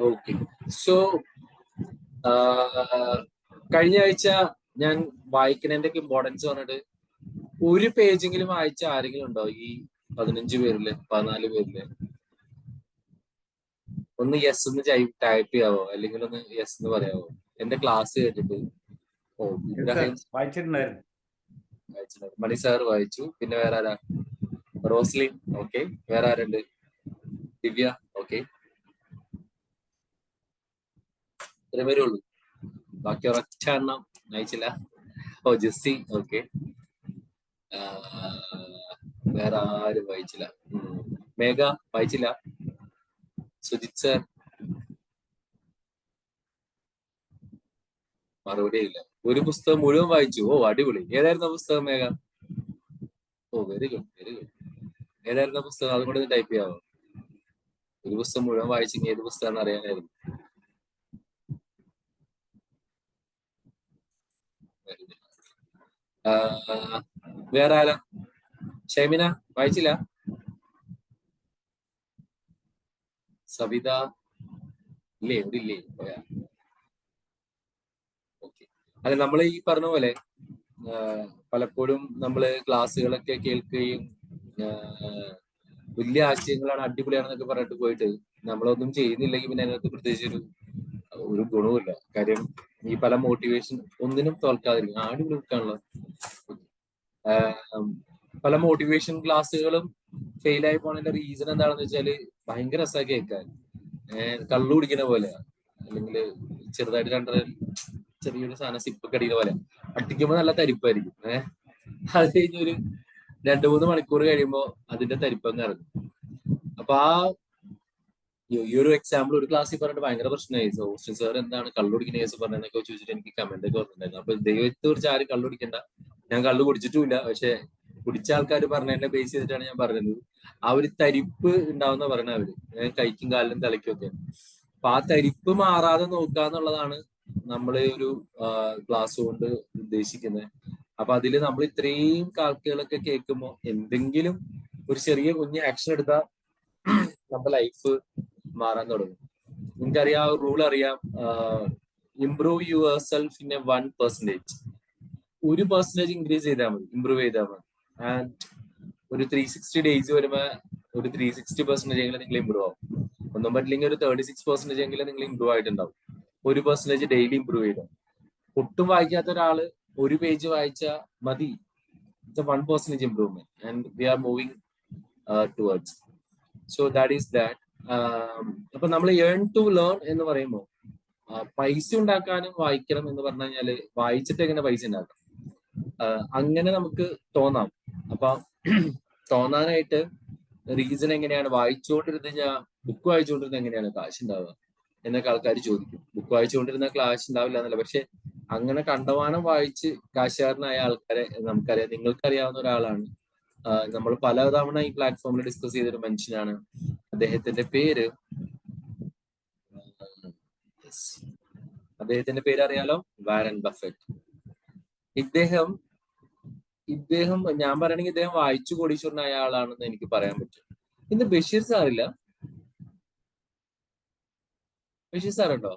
Okay. So കഴിഞ്ഞ ആഴ്ച ഞാൻ വായിക്കുന്നതിന്റെ ഇമ്പോർട്ടൻസ് പറഞ്ഞിട്ട് ഒരു പേജെങ്കിലും വായിച്ച ആരെങ്കിലും ഉണ്ടോ ഈ 15 പേരില് 14 പേരില്? ഒന്ന് യെസ് എന്ന് ടൈപ്പ് ചെയ്യാവോ, അല്ലെങ്കിൽ ഒന്ന് യെസ് എന്ന് പറയാവോ? എന്റെ ക്ലാസ് കേട്ടിട്ട്. ഓ, ഇബ്രാഹിം വായിച്ചിട്ടുണ്ടായിരുന്നു. മണി സാർ വായിച്ചു. പിന്നെ വേറെ ആരാ? റോസ്ലിൻ. ഓക്കെ. വേറെ ആരുണ്ട്? ദിവ്യ. ഓക്കെ. ഇത്ര പേരേ ഉള്ളൂ. ബാക്കി ഒരൊറ്റ എണ്ണം അയച്ചില്ല. ഓ, ജെസ്സി. ഓക്കെ. വേറെ ആരും വായിച്ചില്ല. മേഘ വായിച്ചില്ല. സുജിത് സർ മറുപടി ഇല്ല. ഒരു പുസ്തകം മുഴുവൻ വായിച്ചു. ഓ, അടിപൊളി. ഏതായിരുന്നു പുസ്തകം മേഘ? ഓ, വെരി ഗുഡ്, വെരി ഗുഡ്. ഏതായിരുന്നു പുസ്തകം? അതും കൂടെ ടൈപ്പ് ചെയ്യാവോ? ഒരു പുസ്തകം മുഴുവൻ വായിച്ചെങ്കിൽ ഏത് പുസ്തകം അറിയാനായിരുന്നു. വേറെ ആരാ? ഷൈമിന വായിച്ചില്ല? സവിത ഇല്ലേ? ഇവിടെ ഇല്ലേ? പോയാ. ഓക്കെ. അല്ല, നമ്മൾ ഈ പറഞ്ഞ പോലെ പലപ്പോഴും നമ്മള് ക്ലാസ്സുകളൊക്കെ കേൾക്കുകയും വലിയ ആശയങ്ങളാണ്, അടിപൊളിയാണെന്നൊക്കെ പറഞ്ഞിട്ട് പോയിട്ട് നമ്മളൊന്നും ചെയ്യുന്നില്ലെങ്കിൽ പിന്നെ അതിനകത്ത് പ്രത്യേകിച്ച് ഒരു ഗുണവുമില്ല. കാര്യം ഈ പല മോട്ടിവേഷൻ ഒന്നിനും തോൽക്കാതിരിക്കും. അടിപൊളി ബുക്കാണല്ലോ. പല മോട്ടിവേഷൻ ക്ലാസ്സുകളും ഫെയിലായി പോണതിന്റെ റീസൺ എന്താണെന്ന് വെച്ചാല് ഭയങ്കര രസമാണ് കേൾക്കാൻ. കള്ളു കുടിക്കുന്ന പോലെ, അല്ലെങ്കിൽ ചെറുതായിട്ട് ചെറിയൊരു സാധനം സിപ്പ് കടിക്കുന്ന പോലെ അടിക്കുമ്പോൾ നല്ല തരിപ്പായിരിക്കും. അത് കഴിഞ്ഞൊരു 2-3 മണിക്കൂർ കഴിയുമ്പോൾ അതിന്റെ തരിപ്പങ്ങ് ഇറങ്ങും. അപ്പൊ ഈ ഒരു എക്സാമ്പിൾ ഒരു ക്ലാസ്സിൽ പറഞ്ഞിട്ട് ഭയങ്കര പ്രശ്നമായി. ഹോസ്റ്റൽ സാർ എന്താണ് കള്ളുടിക്കുന്ന കേസ് പറഞ്ഞതെന്നൊക്കെ ചോദിച്ചിട്ട് എനിക്ക് കമന്റ് ഒക്കെ വന്നിട്ടുണ്ടായിരുന്നു. അപ്പൊ ദൈവത്തെ കുറിച്ച് ആരും കള്ളുടിക്കണ്ട. ഞാൻ കള്ളു കുടിച്ചിട്ടുമില്ല. പക്ഷെ കുടിച്ച ആൾക്കാർ പറഞ്ഞതിന്റെ ബേസ് ചെയ്തിട്ടാണ് ഞാൻ പറഞ്ഞത്. ആ ഒരു തരിപ്പ് ഉണ്ടാവുന്ന പറയണ അവര്, കൈക്കും കാലിലും തലയ്ക്കും ഒക്കെ. അപ്പൊ ആ തരിപ്പ് മാറാതെ നോക്കുക എന്നുള്ളതാണ് നമ്മളെ ഒരു ക്ലാസ് കൊണ്ട് ഉദ്ദേശിക്കുന്നത്. അപ്പൊ അതില് നമ്മൾ ഇത്രയും കാൽക്കുകളൊക്കെ കേൾക്കുമ്പോൾ എന്തെങ്കിലും ഒരു ചെറിയ കുഞ്ഞ് ആക്ഷൻ എടുത്താൽ നമ്മുടെ ലൈഫ് മാറാൻ തുടങ്ങും. നിങ്ങൾക്കറിയാം, റൂൾ അറിയാം, improve your self in 1%. 1% increase ചെയ്താൽ മതി, ഇംപ്രൂവ് ചെയ്താൽ മതി. ആൻഡ് ഒരു 360 ഡേയ്സ് വരുമ്പോ ഒരു 360% എങ്കിലും നിങ്ങൾ ഇമ്പ്രൂവ് ആവും. ഒന്നും പറ്റില്ലെങ്കിൽ ഒരു 36% എങ്കിലും നിങ്ങൾ ഇമ്പ്രൂവ് ആയിട്ടുണ്ടാവും. 1% ഡെയിലി ഇമ്പ്രൂവ് ചെയ്താൽ. ഒട്ടും വായിക്കാത്ത ഒരാള് ഒരു പേജ് വായിച്ചാൽ മതി. It's 1% improvement and we are moving towards. So that is that. അപ്പൊ നമ്മൾ ഏൺ ടു ലേൺ എന്ന് പറയുമ്പോൾ പൈസ ഉണ്ടാക്കാനും വായിക്കണം എന്ന് പറഞ്ഞു കഴിഞ്ഞാല് വായിച്ചിട്ട് എങ്ങനെ പൈസ ഉണ്ടാക്കാം, അങ്ങനെ നമുക്ക് തോന്നാം. അപ്പൊ തോന്നാനായിട്ട് റീസൺ എങ്ങനെയാണ്? വായിച്ചുകൊണ്ടിരുന്ന ബുക്ക് വായിച്ചുകൊണ്ടിരുന്ന എങ്ങനെയാണ് കാശ് ഉണ്ടാവുക എന്നൊക്കെ ആൾക്കാർ ചോദിക്കും. ബുക്ക് വായിച്ചുകൊണ്ടിരുന്ന കാശ് ഉണ്ടാവില്ല എന്നല്ല, പക്ഷെ അങ്ങനെ കണ്ടമാനം വായിച്ച് കാശുകാരനായ ആൾക്കാരെ നമുക്കറിയാം. നിങ്ങൾക്കറിയാവുന്ന ഒരാളാണ്. നമ്മൾ പലതവണ ഈ പ്ലാറ്റ്ഫോമിൽ ഡിസ്കസ് ചെയ്തൊരു മനുഷ്യനാണ്. അദ്ദേഹത്തിന്റെ പേര് അറിയാലോ, വാരൻ ബഫറ്റ്. ഇദ്ദേഹം ഞാൻ പറയണെങ്കിൽ ഇദ്ദേഹം വായിച്ചു കോടീശ്വരനായ ആളാണെന്ന് എനിക്ക് പറയാൻ പറ്റും. ഇന്ന് ബഷീർ സാറില്ല. ബഷീർ സാറുണ്ടോ?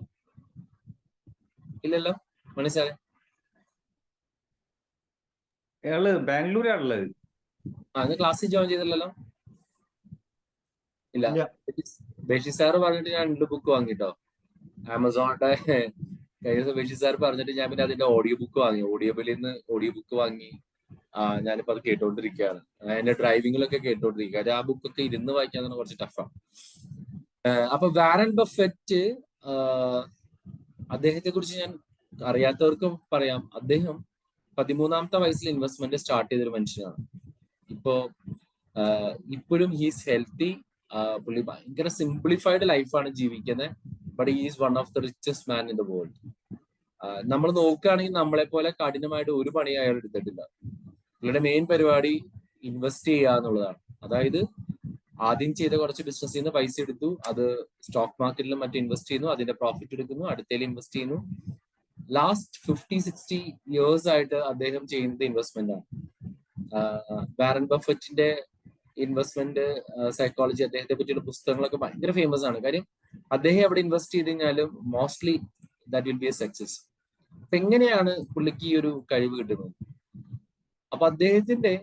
ഇല്ലല്ലോ. മണി സാറേ? അയാള് ബാംഗ്ലൂരാണുള്ളത്. അന്ന് ക്ലാസ്സിൽ ജോയിൻ ചെയ്തില്ലല്ലോ. ഇല്ല. ബഷീർ സാറ് പറഞ്ഞിട്ട് ഞാൻ 2 ബുക്ക് വാങ്ങിട്ടോ. ആമസോണിന്റെ ബഷീർ സാർ പറഞ്ഞിട്ട് ഞാൻ പിന്നെ അതിന്റെ ഓഡിയോ ബുക്ക് വാങ്ങി. ഓഡിയോബിലിൽ നിന്ന് ഓഡിയോ ബുക്ക് വാങ്ങി. ഞാനിപ്പോ അത് കേട്ടോണ്ടിരിക്കുകയാണ്. എന്റെ ഡ്രൈവിംഗിലൊക്കെ കേട്ടോണ്ടിരിക്കുക. ആ ബുക്കൊക്കെ ഇരുന്ന് വായിക്കാൻ കുറച്ച് ടഫാണ്. അപ്പൊ വാരൻ ബഫറ്റ്, അദ്ദേഹത്തെ കുറിച്ച് ഞാൻ അറിയാത്തവർക്കും പറയാം. അദ്ദേഹം 13ാമത്തെ വയസ്സിൽ ഇൻവെസ്റ്റ്മെന്റ് സ്റ്റാർട്ട് ചെയ്തൊരു മനുഷ്യനാണ്. ഇപ്പോഴും ഹീസ് ഹെൽത്തി. പുള്ളി ഭയങ്കര സിംപ്ലിഫൈഡ് ലൈഫാണ് ജീവിക്കുന്നത്. But he is one of the richest man in the world. നമ്മൾ നോക്കുകയാണെങ്കിൽ നമ്മളെ പോലെ കഠിനമായിട്ട് ഒരു പണി അയാൾ എടുത്തിട്ടില്ല. പുള്ളിയുടെ മെയിൻ പരിപാടി ഇൻവെസ്റ്റ് ചെയ്യുക എന്നുള്ളതാണ്. അതായത് ആദ്യം ചെയ്ത കുറച്ച് ബിസിനസ്സിൽ നിന്ന് പൈസ എടുത്തു, അത് സ്റ്റോക്ക് മാർക്കറ്റിലും മറ്റും ഇൻവെസ്റ്റ് ചെയ്യുന്നു, അതിന്റെ പ്രോഫിറ്റ് എടുക്കുന്നു, അടുത്തേൽ ഇൻവെസ്റ്റ് ചെയ്യുന്നു. ലാസ്റ്റ് 50-60 ഇയേഴ്സ് ആയിട്ട് അദ്ദേഹം ചെയ്യുന്നത് ഇൻവെസ്റ്റ്മെന്റ് ആണ്. വാരൻ ബഫറ്റിന്റെ ഇൻവെസ്റ്റ്മെന്റ് സൈക്കോളജി, അദ്ദേഹത്തെ പറ്റിയുള്ള പുസ്തകങ്ങളൊക്കെ ഭയങ്കര ഫേമസ് ആണ്. കാര്യം അദ്ദേഹം എവിടെ ഇൻവെസ്റ്റ് ചെയ്ത് കഴിഞ്ഞാലും mostly that will be A success. അപ്പൊ എങ്ങനെയാണ് പുള്ളിക്ക് ഈ ഒരു കഴിവ് കിട്ടുന്നത്? അപ്പൊ അദ്ദേഹത്തിന്റെ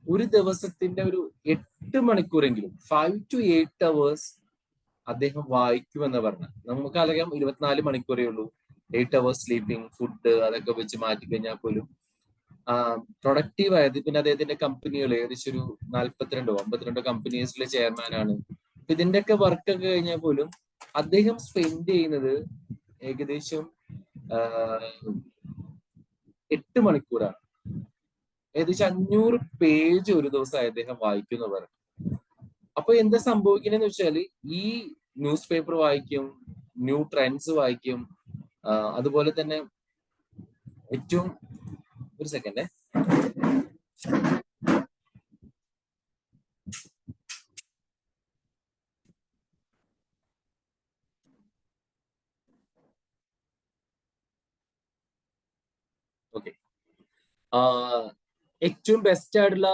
ഒരു ദിവസത്തിന്റെ ഒരു 8 മണിക്കൂറെങ്കിലും 5 to 8 hours അദ്ദേഹം വായിക്കുമെന്ന് പറഞ്ഞ. നമുക്കറിയാം 24 മണിക്കൂറേ ഉള്ളൂ, 8 hours സ്ലീപ്പിംഗ്, ഫുഡ് അതൊക്കെ വെച്ച് മാറ്റി കഴിഞ്ഞാൽ പോലും പ്രൊഡക്റ്റീവ് ആയത്. പിന്നെ അദ്ദേഹത്തിന്റെ കമ്പനികൾ ഏകദേശം ഒരു 52 കമ്പനീസിലെ ചെയർമാനാണ്. ഇതിന്റെയൊക്കെ വർക്കൊക്കെ കഴിഞ്ഞാൽ പോലും അദ്ദേഹം സ്പെൻഡ് ചെയ്യുന്നത് ഏകദേശം 8 മണിക്കൂറാണ്. ഏകദേശം 500 പേജ് ഒരു ദിവസം അദ്ദേഹം വായിക്കുന്ന പറഞ്ഞു. അപ്പൊ എന്താ സംഭവിക്കുന്നതെന്ന് വെച്ചാൽ ഈ ന്യൂസ് പേപ്പർ വായിക്കും, ന്യൂ ട്രെൻഡ്സ് വായിക്കും, അതുപോലെ തന്നെ ഏറ്റവും ഒരു സെക്കൻഡ് ഓക്കെ, ഏറ്റവും ബെസ്റ്റ് ആയിട്ടുള്ള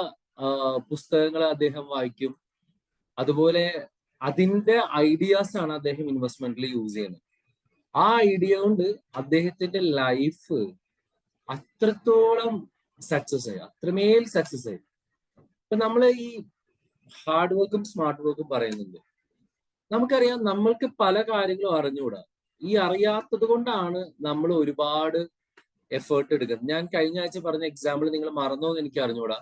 പുസ്തകങ്ങൾ അദ്ദേഹം വായിക്കും. അതുപോലെ അതിന്റെ ഐഡിയാസ് ആണ് അദ്ദേഹം ഇൻവെസ്റ്റ്മെന്റിൽ യൂസ് ചെയ്യുന്നത്. ആ ഐഡിയ കൊണ്ട് അദ്ദേഹത്തിന്റെ ലൈഫ് അത്രത്തോളം സക്സസ് ആയി, അത്രമേൽ സക്സസ് ആയി. ഇപ്പൊ നമ്മൾ ഈ ഹാർഡ് വർക്കും സ്മാർട്ട് വർക്കും പറയുന്നുണ്ട്. നമുക്കറിയാം നമ്മൾക്ക് പല കാര്യങ്ങളും അറിഞ്ഞുകൂടാ. ഈ അറിയാത്തത് കൊണ്ടാണ് നമ്മൾ ഒരുപാട് എഫേർട്ട് എടുക്കുന്നത്. ഞാൻ കഴിഞ്ഞ ആഴ്ച പറഞ്ഞ എക്സാമ്പിൾ നിങ്ങൾ മറന്നോ എന്ന് എനിക്ക് അറിഞ്ഞുകൂടാ.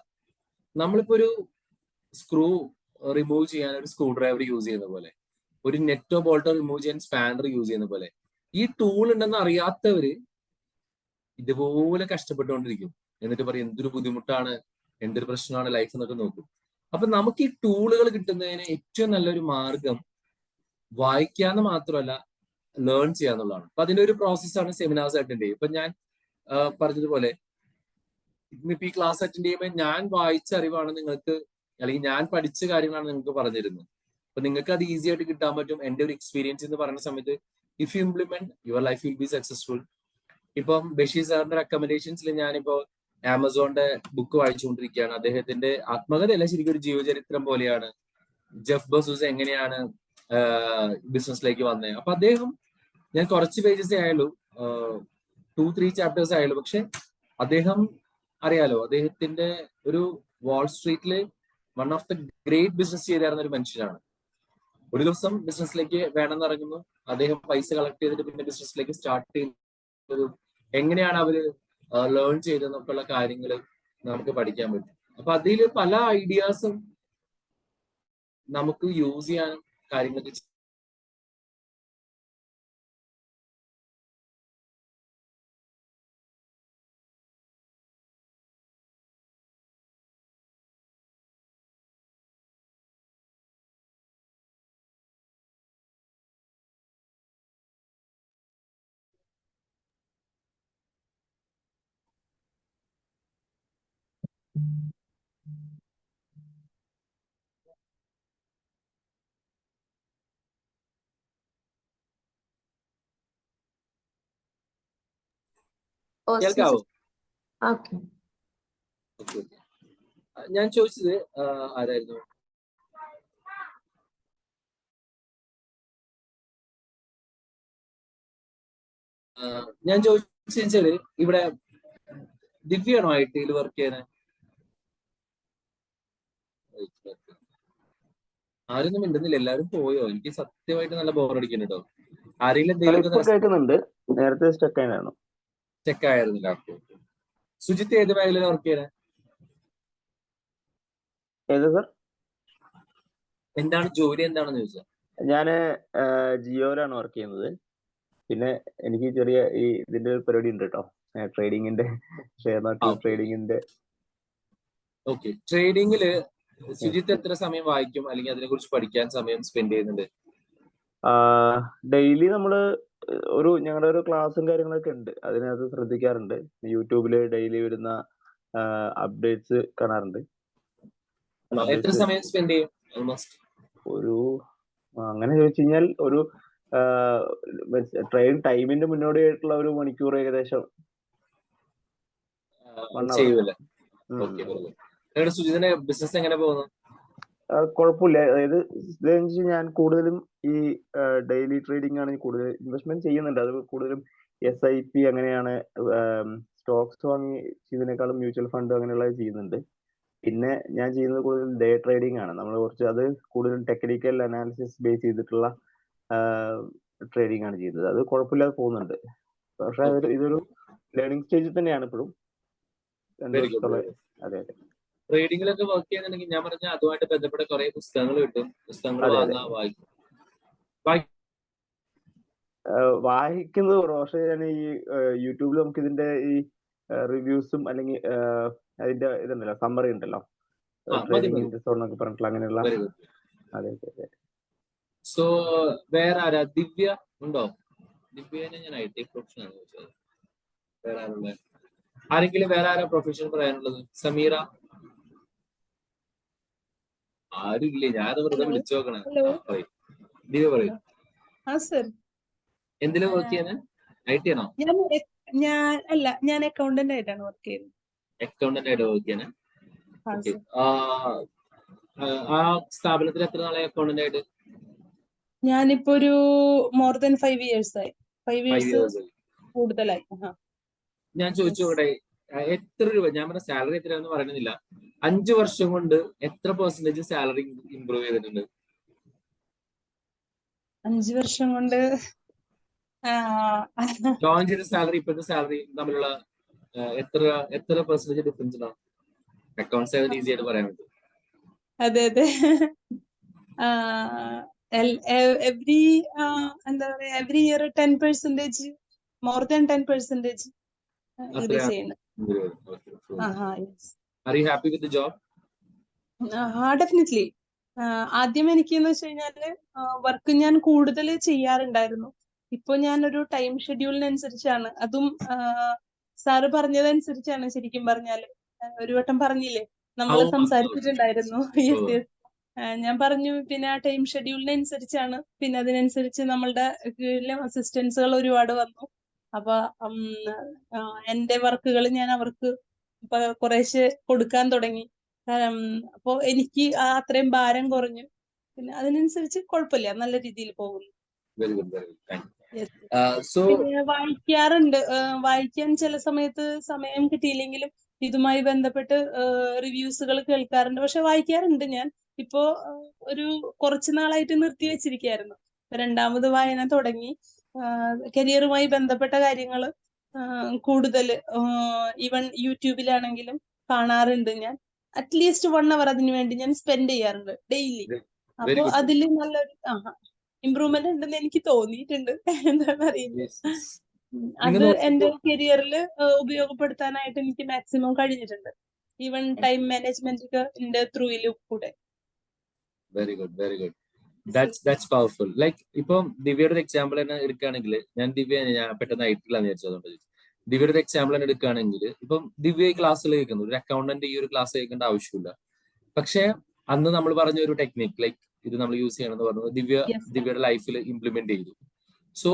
നമ്മളിപ്പോ ഒരു സ്ക്രൂ റിമൂവ് ചെയ്യാൻ ഒരു സ്ക്രൂ ഡ്രൈവർ യൂസ് ചെയ്യുന്ന പോലെ, ഒരു നെറ്റോ ബോൾട്ടോ റിമൂവ് ചെയ്യാൻ സ്പാനർ യൂസ് ചെയ്യുന്ന പോലെ, ഈ ടൂൾ ഉണ്ടെന്ന് അറിയാത്തവര് ഇതുപോലെ കഷ്ടപ്പെട്ടുകൊണ്ടിരിക്കും. എന്നിട്ട് പറയും എന്തൊരു ബുദ്ധിമുട്ടാണ്, എന്തൊരു പ്രശ്നമാണ് ലൈഫ് എന്നൊക്കെ നോക്കും. അപ്പൊ നമുക്ക് ഈ ടൂളുകൾ കിട്ടുന്നതിന് ഏറ്റവും നല്ലൊരു മാർഗം വായിക്കാന്ന് മാത്രമല്ല ലേൺ ചെയ്യാന്നുള്ളതാണ്. അപ്പൊ അതിന്റെ ഒരു പ്രോസസ്സാണ് സെമിനാർസ് അറ്റൻഡ് ചെയ്യുക. ഇപ്പൊ ഞാൻ പറഞ്ഞതുപോലെ ഇപ്പൊ ഈ ക്ലാസ് അറ്റൻഡ് ചെയ്യുമ്പോൾ ഞാൻ വായിച്ച അറിവാണ് നിങ്ങൾക്ക്, അല്ലെങ്കിൽ ഞാൻ പഠിച്ച കാര്യങ്ങളാണ് നിങ്ങൾക്ക് പറഞ്ഞിരുന്നത്. അപ്പൊ നിങ്ങൾക്ക് അത് ഈസി ആയിട്ട് കിട്ടാൻ പറ്റും. എന്റെ ഒരു എക്സ്പീരിയൻസ് എന്ന് പറയുന്ന സമയത്ത് if you implement your life will be successful. ഇപ്പം ബഷീർ സാറിന്റെ റെക്കമെൻഡേഷൻസിൽ ഞാനിപ്പോ ആമസോണിന്റെ ബുക്ക് വായിച്ചുകൊണ്ടിരിക്കുകയാണ്. അദ്ദേഹത്തിന്റെ ആത്മകഥയല്ല, ശരിക്കും ഒരു ജീവചരിത്രം പോലെയാണ്. ജെഫ് ബസൂസ് എങ്ങനെയാണ് ബിസിനസ്സിലേക്ക് വന്നത്. അപ്പൊ അദ്ദേഹം, ഞാൻ കുറച്ച് പേജസേ ആയുള്ളൂ, 2-3 ചാപ്റ്റേഴ്സ് ആയുള്ളൂ, പക്ഷെ അദ്ദേഹം അറിയാലോ, അദ്ദേഹത്തിന്റെ ഒരു വാൾ സ്ട്രീറ്റില് one of the great business ചെയ്തായിരുന്ന ഒരു മനുഷ്യനാണ്. ഒരു ദിവസം ബിസിനസ്സിലേക്ക് വേണമെന്ന് ഇറങ്ങുന്നു, അദ്ദേഹം പൈസ കളക്ട് ചെയ്തിട്ട് പിന്നെ ബിസിനസ്സിലേക്ക് സ്റ്റാർട്ട് ചെയ്യുന്നത് എങ്ങനെയാണ് അവര് ലേൺ ചെയ്തെന്നൊക്കെയുള്ള കാര്യങ്ങൾ നമുക്ക് പഠിക്കാൻ പറ്റും. അപ്പൊ അതിൽ പല ഐഡിയാസും നമുക്ക് യൂസ് ചെയ്യാനും കാര്യങ്ങളൊക്കെ കേൾക്കാവോ? ഞാൻ ചോദിച്ചത് ആരായിരുന്നു? ഞാൻ ചോദിച്ചാല് ഇവിടെ ദിവ്യാണോ IT വർക്ക് ചെയ്യാൻ? ആരൊന്നും മിണ്ടുന്നില്ല, എല്ലാരും പോയോ? എനിക്ക് സത്യമായിട്ട് നല്ല ബോറടിക്കുന്നുണ്ടോ. ആരെങ്കിലും എന്തെങ്കിലും കേൾക്കുന്നുണ്ട്. നേരത്തെ സ്റ്റക്ക് ആയിരുന്നു. ചെക്ക് ആയിരുന്നില്ല. സുജിത്ത് ഏത് മേഖലയിലാണ് വർക്ക് ചെയ്യണേ? ഏത് സർ? എന്താണ് ജോലി, എന്താണെന്ന് ചോദിച്ചാൽ? ഞാന് ജിയോയിലാണ് വർക്ക് ചെയ്യുന്നത്. പിന്നെ എനിക്ക് ചെറിയ ഈ ഇതിന്റെ ഒരു പരിപാടി ഉണ്ട് കേട്ടോ, ട്രേഡിങ്ങിന്റെ, ഷെയർ മാർക്കറ്റ് ട്രേഡിങ്ങിന്റെ. ഓക്കെ, ട്രേഡിങ്ങില് സുജിത്ത് എത്ര സമയം വായിക്കും, അല്ലെങ്കിൽ അതിനെ കുറിച്ച് പഠിക്കാൻ സമയം സ്പെൻഡ് ചെയ്യുന്നുണ്ട്? ഡെയിലി നമ്മള് ഞങ്ങളുടെ ഒരു ക്ലാസ്സും കാര്യങ്ങളൊക്കെ ഉണ്ട്, അതിനകത്ത് ശ്രദ്ധിക്കാറുണ്ട്. യൂട്യൂബില് ഡെയിലി വരുന്ന അപ്ഡേറ്റ്സ് കാണാറുണ്ട്. എത്ര സമയം സ്പെൻഡ് ചെയ്യും ഓൾമോസ്റ്റ്? അങ്ങനെ ചോദിച്ചു കഴിഞ്ഞാൽ ഒരു ട്രെയിൻ ടൈമിന്റെ മുന്നോടിയായിട്ടുള്ള 1 മണിക്കൂർ ഏകദേശം ചെയ്യൂല്ലേ? ഓക്കെ. സുജിത്തിന്റെ ബിസിനസ് എങ്ങനെ പോകുന്നു? കുഴപ്പമില്ല. അതായത് ഇതെന്ന് വെച്ചാൽ ഞാൻ കൂടുതലും ഈ ഡെയിലി ട്രേഡിംഗ് ആണ് കൂടുതൽ ഇൻവെസ്റ്റ്മെന്റ് ചെയ്യുന്നുണ്ട്. അത് കൂടുതലും SIP അങ്ങനെയാണ്. സ്റ്റോക്സ് വാങ്ങി ചെയ്യുന്നതിനേക്കാളും മ്യൂച്വൽ ഫണ്ട് അങ്ങനെയുള്ളത് ചെയ്യുന്നുണ്ട്. പിന്നെ ഞാൻ ചെയ്യുന്നത് കൂടുതൽ ഡേ ട്രേഡിംഗ് ആണ്. നമ്മൾ കുറച്ച് അത് കൂടുതലും ടെക്നിക്കൽ അനാലിസിസ് ബേസ് ചെയ്തിട്ടുള്ള ട്രേഡിംഗ് ആണ് ചെയ്യുന്നത്. അത് കുഴപ്പമില്ലാതെ പോകുന്നുണ്ട്. പക്ഷെ ഇതൊരു ലേണിംഗ് സ്റ്റേജിൽ തന്നെയാണ് ഇപ്പോഴും. 2 വെരി വർഷത്തോളം. ഗുഡ്. അതെ അതെ ട്രേഡിങ്ങിലൊക്കെ വർക്ക് ചെയ്യുന്നുണ്ടെങ്കിൽ ഞാൻ പറഞ്ഞ അതുമായിട്ട് ബന്ധപ്പെട്ട കുറെ പുസ്തകങ്ങൾ കിട്ടും. പുസ്തകങ്ങൾ അതെ അതെ വാങ്ങാൻ വായിക്കും. വായിക്കുന്നത് കുറവാ. പക്ഷെ ഞാൻ ഈ യൂട്യൂബിൽ നമുക്ക് ഇതിന്റെ ഈ റിവ്യൂസും അല്ലെങ്കിൽ അതിന്റെ ഇതുണ്ടല്ലോ, സമ്മറി ഉണ്ടല്ലോ, മതി ട്രേഡിംഗ് മതി. ഇൻ ദിസ് എന്നൊക്കെ പറഞ്ഞിട്ടുള്ള അങ്ങനെയുള്ള. Very good. അതെ അതെ അതെ. സോ വേറെ ആരാ? ദിവ്യ ഉണ്ടോ? ദിവ്യനെ ഞാൻ IT പ്രൊഫഷനാണ് ചോദിച്ചത്. വേറെ ആരുള്ള? ആരെങ്കിലും വേറെ ആരാ പ്രൊഫഷൻ പറയാനുള്ളത്? സമീറ? ആരും ഇല്ലേ? ഞാനത് വെറുതെ ഹലോ വിളിച്ചു നോക്കണേ. ഹലോ പറയും. ദിവ്യ പറയും. ആ സർ, എന്തിനാ വർക്ക് ചെയ്യാന്? IT ആണോ? ഞാൻ അക്കൗണ്ടന്റ് ആയിട്ടാണ് വർക്ക് ചെയ്യുന്നത്. അക്കൗണ്ടന്റ് ആയിട്ട് വർക്ക് ചെയ്യാന്? ആ ഓക്കെ. സർ, ആ സ്ഥാപനത്തിൽ എത്ര നാളെ അക്കൗണ്ടന്റ് ആയിട്ട്? ഞാനിപ്പോ ഒരു മോർ ദാൻ 5 years ആയി. 5 5 years years. കൂടുതലായി. ഞാൻ ചോദിച്ചു നോക്കട്ടെ, എത്ര രൂപ, ഞാൻ പറഞ്ഞ സാലറി എത്രയാണെന്ന് പറയുന്നില്ല, 5 വർഷം കൊണ്ട് എത്ര പെർസെന്റേജ് സാലറി ഇമ്പ്രൂവ് ചെയ്തിട്ടുണ്ട്? 5 വർഷം കൊണ്ട് ജോയിൻ ചെയ്ത സാലറി ഇപ്പോഴത്തെ സാലറി തമ്മിലുള്ള എത്ര എത്ര പെർസെന്റേജ് ഡിഫറൻസ് ഉണ്ടാവും? അക്കൗണ്ട്സ് ആയത് ഈസി ആയിട്ട് പറയാൻ പറ്റും. അതെ അതെ. എവറി എന്താ പറയാ, every year 10%, more than 10% increase ചെയ്യുന്നത്. Are you happy with the job? Definitely. ആദ്യം എനിക്ക് എന്ന് വെച്ച് കഴിഞ്ഞാല് വർക്ക് ഞാൻ കൂടുതൽ ചെയ്യാറുണ്ടായിരുന്നു. ഇപ്പൊ ഞാനൊരു ടൈം ഷെഡ്യൂളിനനുസരിച്ചാണ്, അതും സാറ് പറഞ്ഞതനുസരിച്ചാണ്. ശരിക്കും പറഞ്ഞാല് ഒരു വട്ടം പറഞ്ഞില്ലേ, നമ്മൾ സംസാരിച്ചിട്ടുണ്ടായിരുന്നു. Yes yes. ഞാൻ പറഞ്ഞു, പിന്നെ ആ ടൈം ഷെഡ്യൂളിനനുസരിച്ചാണ്. പിന്നെ അതിനനുസരിച്ച് നമ്മളുടെ കീഴിലെ അസിസ്റ്റൻസുകൾ ഒരുപാട് വന്നു. അപ്പൊ എന്റെ വർക്കുകൾ ഞാൻ അവർക്ക് കുറേശ്ശെ കൊടുക്കാൻ തുടങ്ങി. അപ്പൊ എനിക്ക് അത്രയും ഭാരം കുറഞ്ഞു. പിന്നെ അതിനനുസരിച്ച് കുഴപ്പമില്ല, നല്ല രീതിയിൽ പോകുന്നു. Very good, very good. പിന്നെ വായിക്കാറുണ്ട്. വായിക്കാൻ ചില സമയത്ത് സമയം കിട്ടിയില്ലെങ്കിലും ഇതുമായി ബന്ധപ്പെട്ട് റിവ്യൂസുകൾ കേൾക്കാറുണ്ട്. പക്ഷെ വായിക്കാറുണ്ട് ഞാൻ. ഇപ്പോ ഒരു കുറച്ചു നാളായിട്ട് നിർത്തി വെച്ചിരിക്കുകയായിരുന്നു. രണ്ടാമത് വായന തുടങ്ങി. കരിയറുമായി ബന്ധപ്പെട്ട കാര്യങ്ങൾ കൂടുതൽ ഈവൻ യൂട്യൂബിലാണെങ്കിലും കാണാറുണ്ട് ഞാൻ. അറ്റ്ലീസ്റ്റ് 1 hour അതിനു വേണ്ടി ഞാൻ സ്പെൻഡ് ചെയ്യാറുണ്ട് ഡെയിലി. അപ്പൊ അതിൽ നല്ലൊരു ഇമ്പ്രൂവ്മെന്റ് ഉണ്ടെന്ന് എനിക്ക് തോന്നിയിട്ടുണ്ട്. എന്താണെന്ന് അറിയില്ല. അത് എന്റെ കരിയറിൽ ഉപയോഗപ്പെടുത്താനായിട്ട് എനിക്ക് മാക്സിമം കഴിഞ്ഞിട്ടുണ്ട്. ഈവൻ ടൈം മാനേജ്മെന്റ് ത്രൂയിലും കൂടെ. Very good, very good. That's powerful. Like ഇപ്പം ദിവ്യയുടെ ഒരു എക്സാമ്പിൾ തന്നെ എടുക്കുകയാണെങ്കിൽ, ഞാൻ പെട്ടെന്ന് IT-ലാണ് വിചാരിച്ചതുകൊണ്ട് ദിവ്യയുടെ ഒരു എക്സാമ്പിൾ തന്നെ എടുക്കുകയാണെങ്കിൽ, ഇപ്പം ദിവ്യ ക്ലാസ്സിൽ കേൾക്കുന്നു, ഒരു അക്കൗണ്ടന്റ് ഈ ഒരു ക്ലാസ് കേൾക്കേണ്ട ആവശ്യമില്ല. പക്ഷെ അന്ന് നമ്മൾ പറഞ്ഞ ഒരു ടെക്നിക്, ലൈക്ക് ഇത് നമ്മൾ യൂസ് ചെയ്യണമെന്ന് പറഞ്ഞത് ദിവ്യയുടെ ലൈഫിൽ ഇംപ്ലിമെന്റ് ചെയ്തു. സോ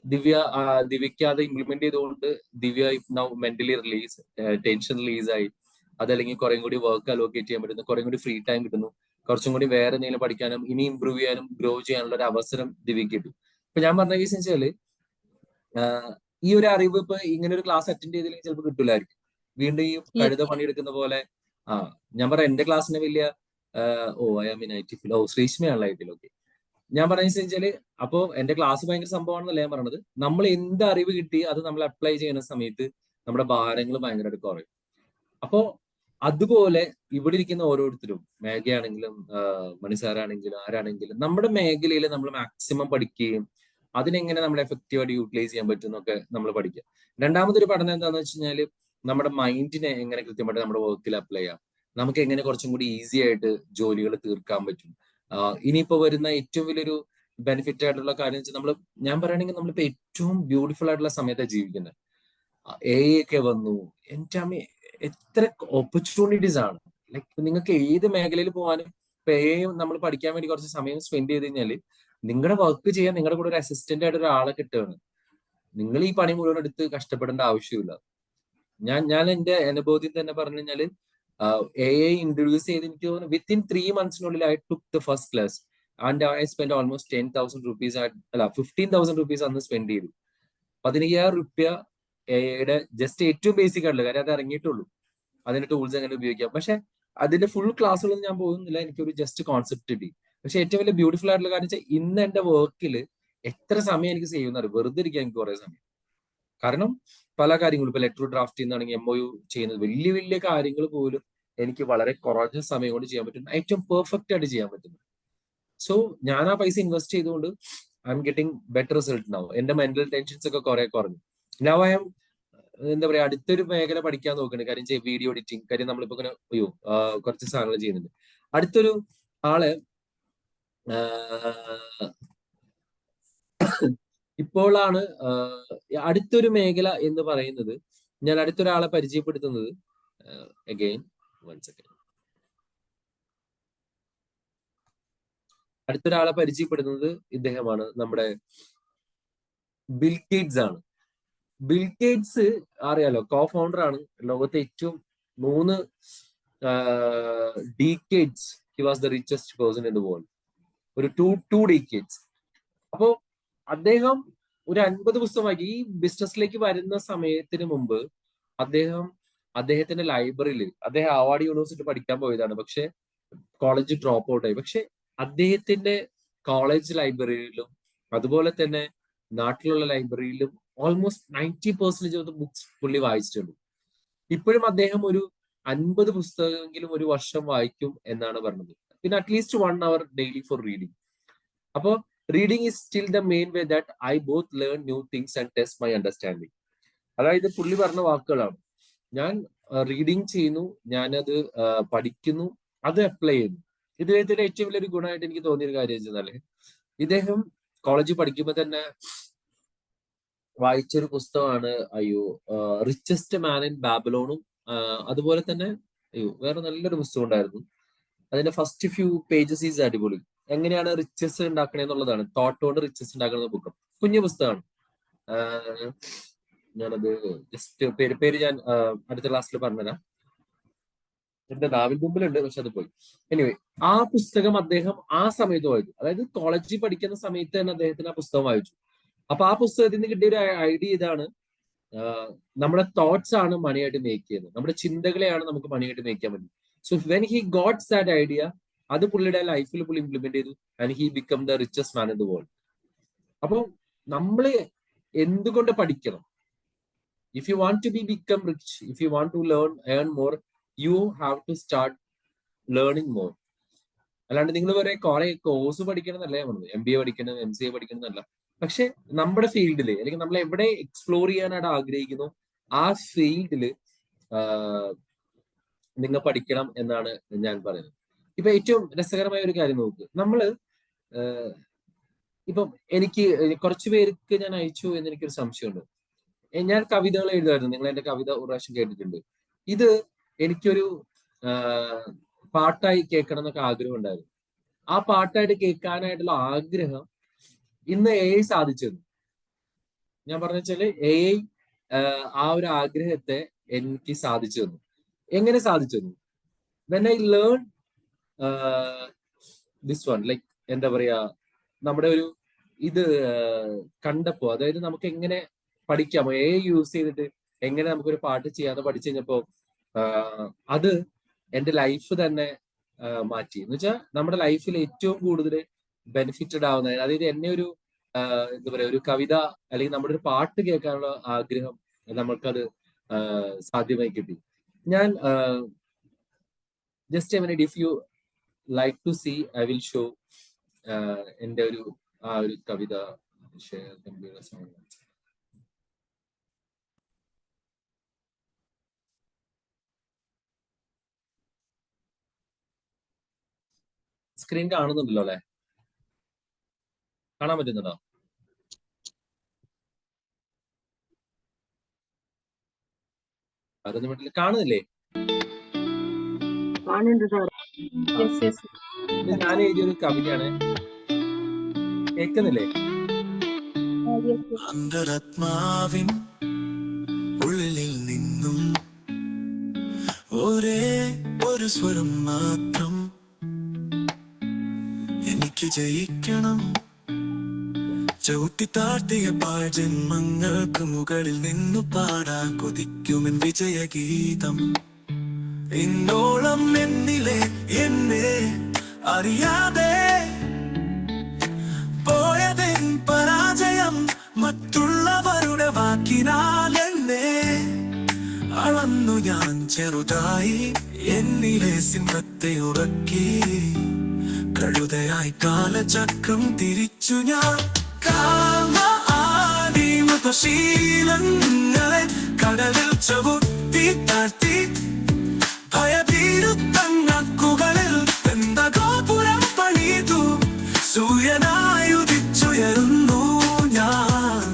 ദിവ്യക്ക് അത് ഇംപ്ലിമെന്റ് ചെയ്തുകൊണ്ട് Divya now mentally release, tension release ആയി. അതല്ലെങ്കിൽ കുറേ കൂടി വർക്ക് അലോക്കേറ്റ് ചെയ്യാൻ പറ്റുന്നു, കുറേ കൂടി ഫ്രീ ടൈം കിട്ടുന്നു, കുറച്ചും കൂടി വേറെ എന്തെങ്കിലും പഠിക്കാനും ഇനി ഇമ്പ്രൂവ് ചെയ്യാനും ഗ്രോ ചെയ്യാനുള്ള ഒരു അവസരം ദിവ്യക്ക് കിട്ടും. ഇപ്പൊ ഞാൻ പറഞ്ഞ കേസ് വെച്ചാല്, ഈ ഒരു അറിവ് ഇപ്പൊ ഇങ്ങനെ ഒരു ക്ലാസ് അറ്റൻഡ് ചെയ്തില്ലെങ്കിൽ ചിലപ്പോൾ കിട്ടില്ലായിരിക്കും. വീണ്ടും ഈ കഴുത പണിയെടുക്കുന്ന പോലെ ഞാൻ പറയാം, എന്റെ ക്ലാസ്സിന് വലിയ I am in IT field, ശ്രീഷ്മയാണല്ലോ IT. ഓക്കെ, ഞാൻ പറയുന്നത് വെച്ചാല്, അപ്പോ എന്റെ ക്ലാസ് ഭയങ്കര സംഭവമാണെന്നല്ല ഞാൻ പറഞ്ഞത്. നമ്മൾ എന്ത് അറിവ് കിട്ടി അത് നമ്മൾ അപ്ലൈ ചെയ്യുന്ന സമയത്ത് നമ്മുടെ ഭാരങ്ങൾ ഭയങ്കരമായിട്ട് കുറയും. അപ്പോ അതുപോലെ ഇവിടെ ഇരിക്കുന്ന ഓരോരുത്തരും, മേഘയാണെങ്കിലും മണിസാറാണെങ്കിലും ആരാണെങ്കിലും, നമ്മുടെ മേഖലയിൽ നമ്മൾ മാക്സിമം പഠിക്കുകയും അതിനെങ്ങനെ നമ്മൾ എഫക്റ്റീവായിട്ട് യൂട്ടിലൈസ് ചെയ്യാൻ പറ്റും എന്നൊക്കെ നമ്മൾ പഠിക്കുക. രണ്ടാമതൊരു പഠനം എന്താണെന്ന് വെച്ച് കഴിഞ്ഞാൽ, നമ്മുടെ മൈൻഡിനെ എങ്ങനെ കൃത്യമായിട്ട് നമ്മുടെ വർക്കിൽ അപ്ലൈ ചെയ്യാം, നമുക്ക് എങ്ങനെ കുറച്ചും കൂടി ഈസി ആയിട്ട് ജോലികൾ തീർക്കാൻ പറ്റും. ഇനിയിപ്പോ വരുന്ന ഏറ്റവും വലിയൊരു ബെനിഫിറ്റ് ആയിട്ടുള്ള കാര്യം വെച്ചാൽ, ഞാൻ പറയുകയാണെങ്കിൽ നമ്മളിപ്പോ ഏറ്റവും ബ്യൂട്ടിഫുൾ ആയിട്ടുള്ള സമയത്താണ് ജീവിക്കുന്നത്. AI ഒക്കെ വന്നു, എൻ്റെ അമ്മ എത്ര ഓപ്പർച്യൂണിറ്റീസ് ആണ്. ലൈക്ക് നിങ്ങൾക്ക് ഏത് മേഖലയിൽ പോകാനും ഇപ്പൊ AI നമ്മൾ പഠിക്കാൻ വേണ്ടി കുറച്ച് സമയം സ്പെൻഡ് ചെയ്ത് കഴിഞ്ഞാല് നിങ്ങളുടെ വർക്ക് ചെയ്യാൻ നിങ്ങളുടെ കൂടെ ഒരു അസിസ്റ്റന്റ് ആയിട്ട് ഒരാളെ കിട്ടുകയാണ്. നിങ്ങൾ ഈ പണി മുഴുവൻ എടുത്ത് കഷ്ടപ്പെടേണ്ട ആവശ്യമില്ല. ഞാൻ എന്റെ അനുഭവത്തിൽ തന്നെ പറഞ്ഞു കഴിഞ്ഞാല്, AI ഇൻട്രൊഡ്യൂസ് ചെയ്ത് എനിക്ക് തോന്നുന്നു within 3 months I took the first class and I spend almost 10,000 rupees അല്ല 15,000 rupees അന്ന് സ്പെൻഡ് ചെയ്തു. 15,000 രൂപ AI ജസ്റ്റ് ഏറ്റവും ബേസിക് ആയിട്ടുള്ള കാര്യം അത് ഇറങ്ങിയിട്ടുള്ളൂ. അതിന്റെ ടൂൾസ് എങ്ങനെ ഉപയോഗിക്കാം. പക്ഷെ അതിന്റെ ഫുൾ ക്ലാസ്സുകളൊന്നും ഞാൻ പോകുന്നില്ല, എനിക്കൊരു ജസ്റ്റ് കോൺസെപ്റ്റ് കിട്ടി. പക്ഷെ ഏറ്റവും വലിയ ബ്യൂട്ടിഫുൾ ആയിട്ടുള്ള കാര്യം വെച്ചാൽ ഇന്ന് എന്റെ വർക്കിൽ എത്ര സമയം എനിക്ക് സേവ് ചെയ്യുന്നത്, വെറുതെ ഇരിക്കാൻ എനിക്ക് കുറെ സമയം. കാരണം പല കാര്യങ്ങളും ഇപ്പൊ ലെറ്റർ ഡ്രാഫ്റ്റ് ചെയ്യുന്നതാണെങ്കിൽ MOU ചെയ്യുന്നത് വലിയ വലിയ കാര്യങ്ങൾ പോലും എനിക്ക് വളരെ കുറഞ്ഞ സമയം കൊണ്ട് ചെയ്യാൻ പറ്റും, ഏറ്റവും പെർഫെക്റ്റ് ആയിട്ട് ചെയ്യാൻ പറ്റുന്നു. സോ ഞാൻ ആ പൈസ ഇൻവെസ്റ്റ് ചെയ്തുകൊണ്ട് I am getting better result now. എന്റെ മെന്റൽ ടെൻഷൻസ് ഒക്കെ കുറെ കുറഞ്ഞു. നൗ ഐ എം എന്താ പറയാ അടുത്തൊരു മേഖല പഠിക്കാൻ നോക്കുന്നുണ്ട്. കാര്യം വീഡിയോ എഡിറ്റിംഗ്, കാര്യം നമ്മളിപ്പോ ഇങ്ങനെ കുറച്ച് സാധനങ്ങൾ ചെയ്യുന്നുണ്ട്. അടുത്തൊരു ആള് ഇപ്പോഴാണ് അടുത്തൊരു മേഖല എന്ന് പറയുന്നത്, ഞാൻ അടുത്തൊരാളെ പരിചയപ്പെടുത്തുന്നത് അഗൈൻ 1 second. അടുത്തൊരാളെ പരിചയപ്പെടുത്തുന്നത് ഇദ്ദേഹമാണ്, നമ്മുടെ ബിൽ ഗേറ്റ്സ് ആണ്. ബിൽ ഗേറ്റ്സ് അറിയാലോ, കോ-ഫൗണ്ടർ ആണ്. ലോകത്തെ ഏറ്റവും 3 decades he was the richest person in the world. ഒരു 2 decades. അപ്പോ അദ്ദേഹം ഒരു 50 പുസ്തകമായി ഈ ബിസിനസ്സിലേക്ക് വരുന്ന സമയത്തിന് മുമ്പ് അദ്ദേഹത്തിന്റെ ലൈബ്രറിയിൽ അദ്ദേഹം ഹാർവാർഡ് യൂണിവേഴ്സിറ്റി പഠിക്കാൻ പോയതാണ്. പക്ഷെ കോളേജ് ഡ്രോപ്പ് ഔട്ട് ആയി. പക്ഷെ അദ്ദേഹത്തിന്റെ കോളേജ് ലൈബ്രറിയിലും അതുപോലെ തന്നെ നാട്ടിലുള്ള ലൈബ്രറിയിലും ഓൾമോസ്റ്റ് 90% ഓഫ് ദ ബുക്സ് പുള്ളി വായിച്ചിട്ടുണ്ട്. ഇപ്പോഴും അദ്ദേഹം ഒരു 50 പുസ്തകമെങ്കിലും ഒരു വർഷം വായിക്കും എന്നാണ് പറഞ്ഞത്. പിന്നെ at least 1 hour daily for reading. അപ്പോ reading is still the main way that I both learn new things and test my understanding. അതായത് പുള്ളി പറഞ്ഞ വാക്കുകളാണ്. ഞാൻ റീഡിങ് ചെയ്യുന്നു, ഞാനത് പഠിക്കുന്നു, അത് അപ്ലൈ ചെയ്യുന്നു. ഇദ്ദേഹത്തിന്റെ ഏറ്റവും വലിയൊരു ഗുണമായിട്ട് എനിക്ക് തോന്നിയൊരു കാര്യം വെച്ചാൽ ഇദ്ദേഹം കോളേജിൽ പഠിക്കുമ്പോൾ തന്നെ വായിച്ചൊരു പുസ്തകമാണ് റിച്ചസ്റ്റ് മാൻ ഇൻ ബാബിലോണും അതുപോലെ തന്നെ വേറെ നല്ലൊരു പുസ്തകം ഉണ്ടായിരുന്നു. അതിന്റെ ഫസ്റ്റ് ഫ്യൂ പേജസ് ഈസ് അടിപൊളി. എങ്ങനെയാണ് റിച്ചസ് ഉണ്ടാക്കണേന്നുള്ളതാണ്, തോട്ട് കൊണ്ട് റിച്ചസ് ഉണ്ടാക്കുന്ന ബുക്ക്. കുഞ്ഞു പുസ്തകമാണ്. ഞാനത് ജസ്റ്റ് പേര് ഞാൻ അടുത്ത ക്ലാസ്സിൽ പറഞ്ഞുതരാം. എന്റെ നാവിൻ മുമ്പിലുണ്ട്, പക്ഷെ അത് പോയി. എനിവേ, ആ പുസ്തകം അദ്ദേഹം ആ സമയത്ത് വായിച്ചു. അതായത് കോളേജിൽ പഠിക്കുന്ന സമയത്ത് തന്നെ അദ്ദേഹത്തിന് ആ പുസ്തകം വായിച്ചു. അപ്പൊ ആ പുസ്തകത്തിൽ നിന്ന് കിട്ടിയ ഒരു ഐഡിയ ഇതാണ്, നമ്മുടെ തോട്ട്സ് ആണ് മണിയായിട്ട് മേക്ക് ചെയ്യുന്നത്, നമ്മുടെ ചിന്തകളെയാണ് നമുക്ക് മണിയായിട്ട് മേക്ക് ചെയ്യാൻ പറ്റും. So when he gots that idea, അത് പുള്ളിയുടെ ലൈഫിൽ പുള്ളി ഇംപ്ലിമെന്റ് ചെയ്തു and he become the richest man in the world. അപ്പൊ നമ്മള് എന്തുകൊണ്ട് പഠിക്കണം? If you want to become rich, if you want to earn more, you have to start learning more. അല്ലാണ്ട് നിങ്ങൾ കുറെ കോഴ്സ് പഠിക്കണം എന്നല്ല ഞാൻ പറഞ്ഞത്, MBA പഠിക്കണം, MCA പഠിക്കണം എന്നല്ല. പക്ഷെ നമ്മുടെ ഫീൽഡില് അല്ലെങ്കിൽ നമ്മൾ എവിടെ എക്സ്പ്ലോർ ചെയ്യാനായിട്ട് ആഗ്രഹിക്കുന്നു ആ ഫീൽഡില് നിങ്ങൾ പഠിക്കണം എന്നാണ് ഞാൻ പറയുന്നത്. ഇപ്പൊ ഏറ്റവും രസകരമായ ഒരു കാര്യം നോക്ക്, നമ്മള് ഇപ്പം എനിക്ക് കുറച്ചു പേർക്ക് ഞാൻ അയച്ചു എന്ന് എനിക്കൊരു സംശയമുണ്ട്. ഞാൻ കവിതകൾ എഴുതുമായിരുന്നു, നിങ്ങൾ എന്റെ കവിത ഒരു പ്രാവശ്യം കേട്ടിട്ടുണ്ട്. ഇത് എനിക്കൊരു പാട്ടായി കേൾക്കണം എന്നൊക്കെ ആഗ്രഹം ഉണ്ടായിരുന്നു. ആ പാട്ടായിട്ട് കേൾക്കാനായിട്ടുള്ള ആഗ്രഹം ഇന്ന് AI സാധിച്ചു. ഞാൻ പറഞ്ഞ വെച്ചാല് AI ആ ഒരു ആഗ്രഹത്തെ എനിക്ക് സാധിച്ചു തന്നു. എങ്ങനെ സാധിച്ചു തന്നു? When I learn this one, like എന്താ പറയാ, നമ്മുടെ ഒരു ഇത് കണ്ടപ്പോ, അതായത് നമുക്ക് എങ്ങനെ പഠിക്കാമോ AI യൂസ് ചെയ്തിട്ട് എങ്ങനെ നമുക്കൊരു പാട്ട് ചെയ്യാതെ പഠിച്ചു കഴിഞ്ഞപ്പോ അത് എന്റെ ലൈഫ് തന്നെ മാറ്റി. എന്ന് വെച്ചാൽ നമ്മുടെ ലൈഫിൽ ഏറ്റവും കൂടുതൽ ബെനിഫിറ്റഡ് ആവുന്ന, അതായത് എന്നെ ഒരു എന്താ പറയാ, ഒരു കവിത അല്ലെങ്കിൽ നമ്മുടെ ഒരു പാട്ട് കേൾക്കാനുള്ള ആഗ്രഹം നമ്മൾക്കത് സാധ്യമായി കിട്ടി. ഞാൻ just a minute, if you like to see, I will show എന്റെ ഒരു കവിത ഷെയർ കമ്പ്യൂട്ടർ സൗണ്ട്. സ്ക്രീൻ കാണുന്നുണ്ടല്ലോ അല്ലെ? കാണാൻ പറ്റുന്നുണ്ടോ? അതൊന്നും വീട്ടിൽ കാണുന്നില്ലേ? ഞാൻ എഴുതിയൊരു കവിതയാണ്, കേൾക്കുന്നില്ലേ? അന്തരാത്മാവിൻ ഉള്ളിൽ നിന്നും ഒരേ ഒരു സ്വരം മാത്രം. എനിക്ക് ജയിക്കണം. ചവിട്ടി താഴ്ത്തിയ ജന്മങ്ങൾക്ക് മുകളിൽ നിന്നു പാടാൻ കൊതിക്കുമെൻ വിജയഗീതം. ഇന്നോളം എന്നിലെ എന്നെ അറിയാതെ പോയതെൻ പരാജയം മറ്റുള്ളവരുടെ വാക്കിനാൽ എന്നെ അളന്നു ഞാൻ ചെറുതായി. എന്നിലെ സിംഹത്തെ ഉറക്കി കഴുതയായി കാലചക്രം തിരിച്ചു ഞാൻ. ശീലങ്ങളെ കടലിൽ ചവിട്ടി താഴ്ത്തി ഭയഭീരുത്തങ്ങക്കുകളിൽ എന്താ ഗോപുരം പണിതു. സൂര്യനായി ഉദിച്ചുയരുന്നു ഞാൻ.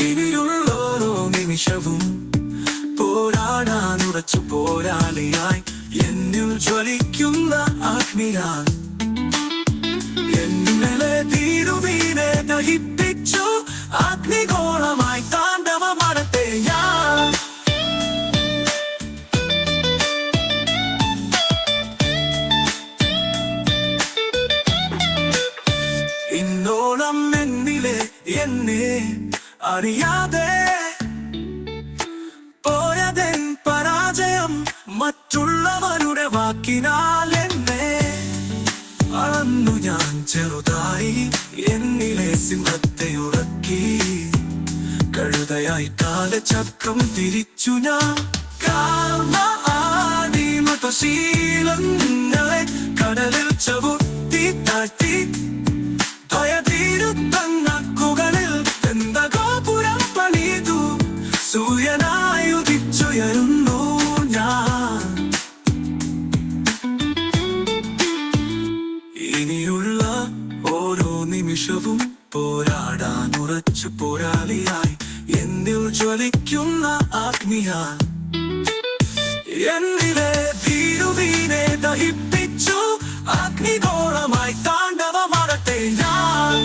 ഇനിയുള്ള ഓരോ നിമിഷവും പോരാടാൻ ഉറച്ചു പോരാളിയായി എന്നിൽ ജ്വലിക്കുന്ന അഗ്നിയാൽ എന്നിലെ തീരുവീനെ ദഹിപ്പിച്ചു. അഗ്നിഗോളമായി താണ്ഡവമാടട്ടെ ഞാൻ. ഇന്നോളം എന്നിലെ എന്നെ അറിയാതെ പോയതെൻ പരാജയം മറ്റുള്ളവരുടെ വാക്കിനാൽ എന്നെ അളന്നു ഞാൻ ചെറുതായി. എന്നിലെ സിംഹത്തെ ഉറക്കി കഴുതയായി കാലചക്രം തിരിച്ചു ഞാൻ. ശീലങ്ങളെ കടലിൽ ചവിട്ടി താഴ്ത്തി ഭയഭീരുത്തങ്ങക്കുകളിൽ എന്താ ഗോപുരം പണിതു. സൂര്യനായി ഉദിച്ചുയരുന്നു ഞാൻ. ഇനിയുള്ള ഓരോ നിമിഷവും പോരാടാൻ ഉറച്ചു പോരാളിയായി എന്നിൽ ജ്വലിക്കുന്ന അഗ്നിയാൽ എന്നിലെ ഭീരുവീനെ ദഹിപ്പിച്ചു. അഗ്നിഗോളമായി താണ്ഡവമാടട്ടെ ഞാൻ.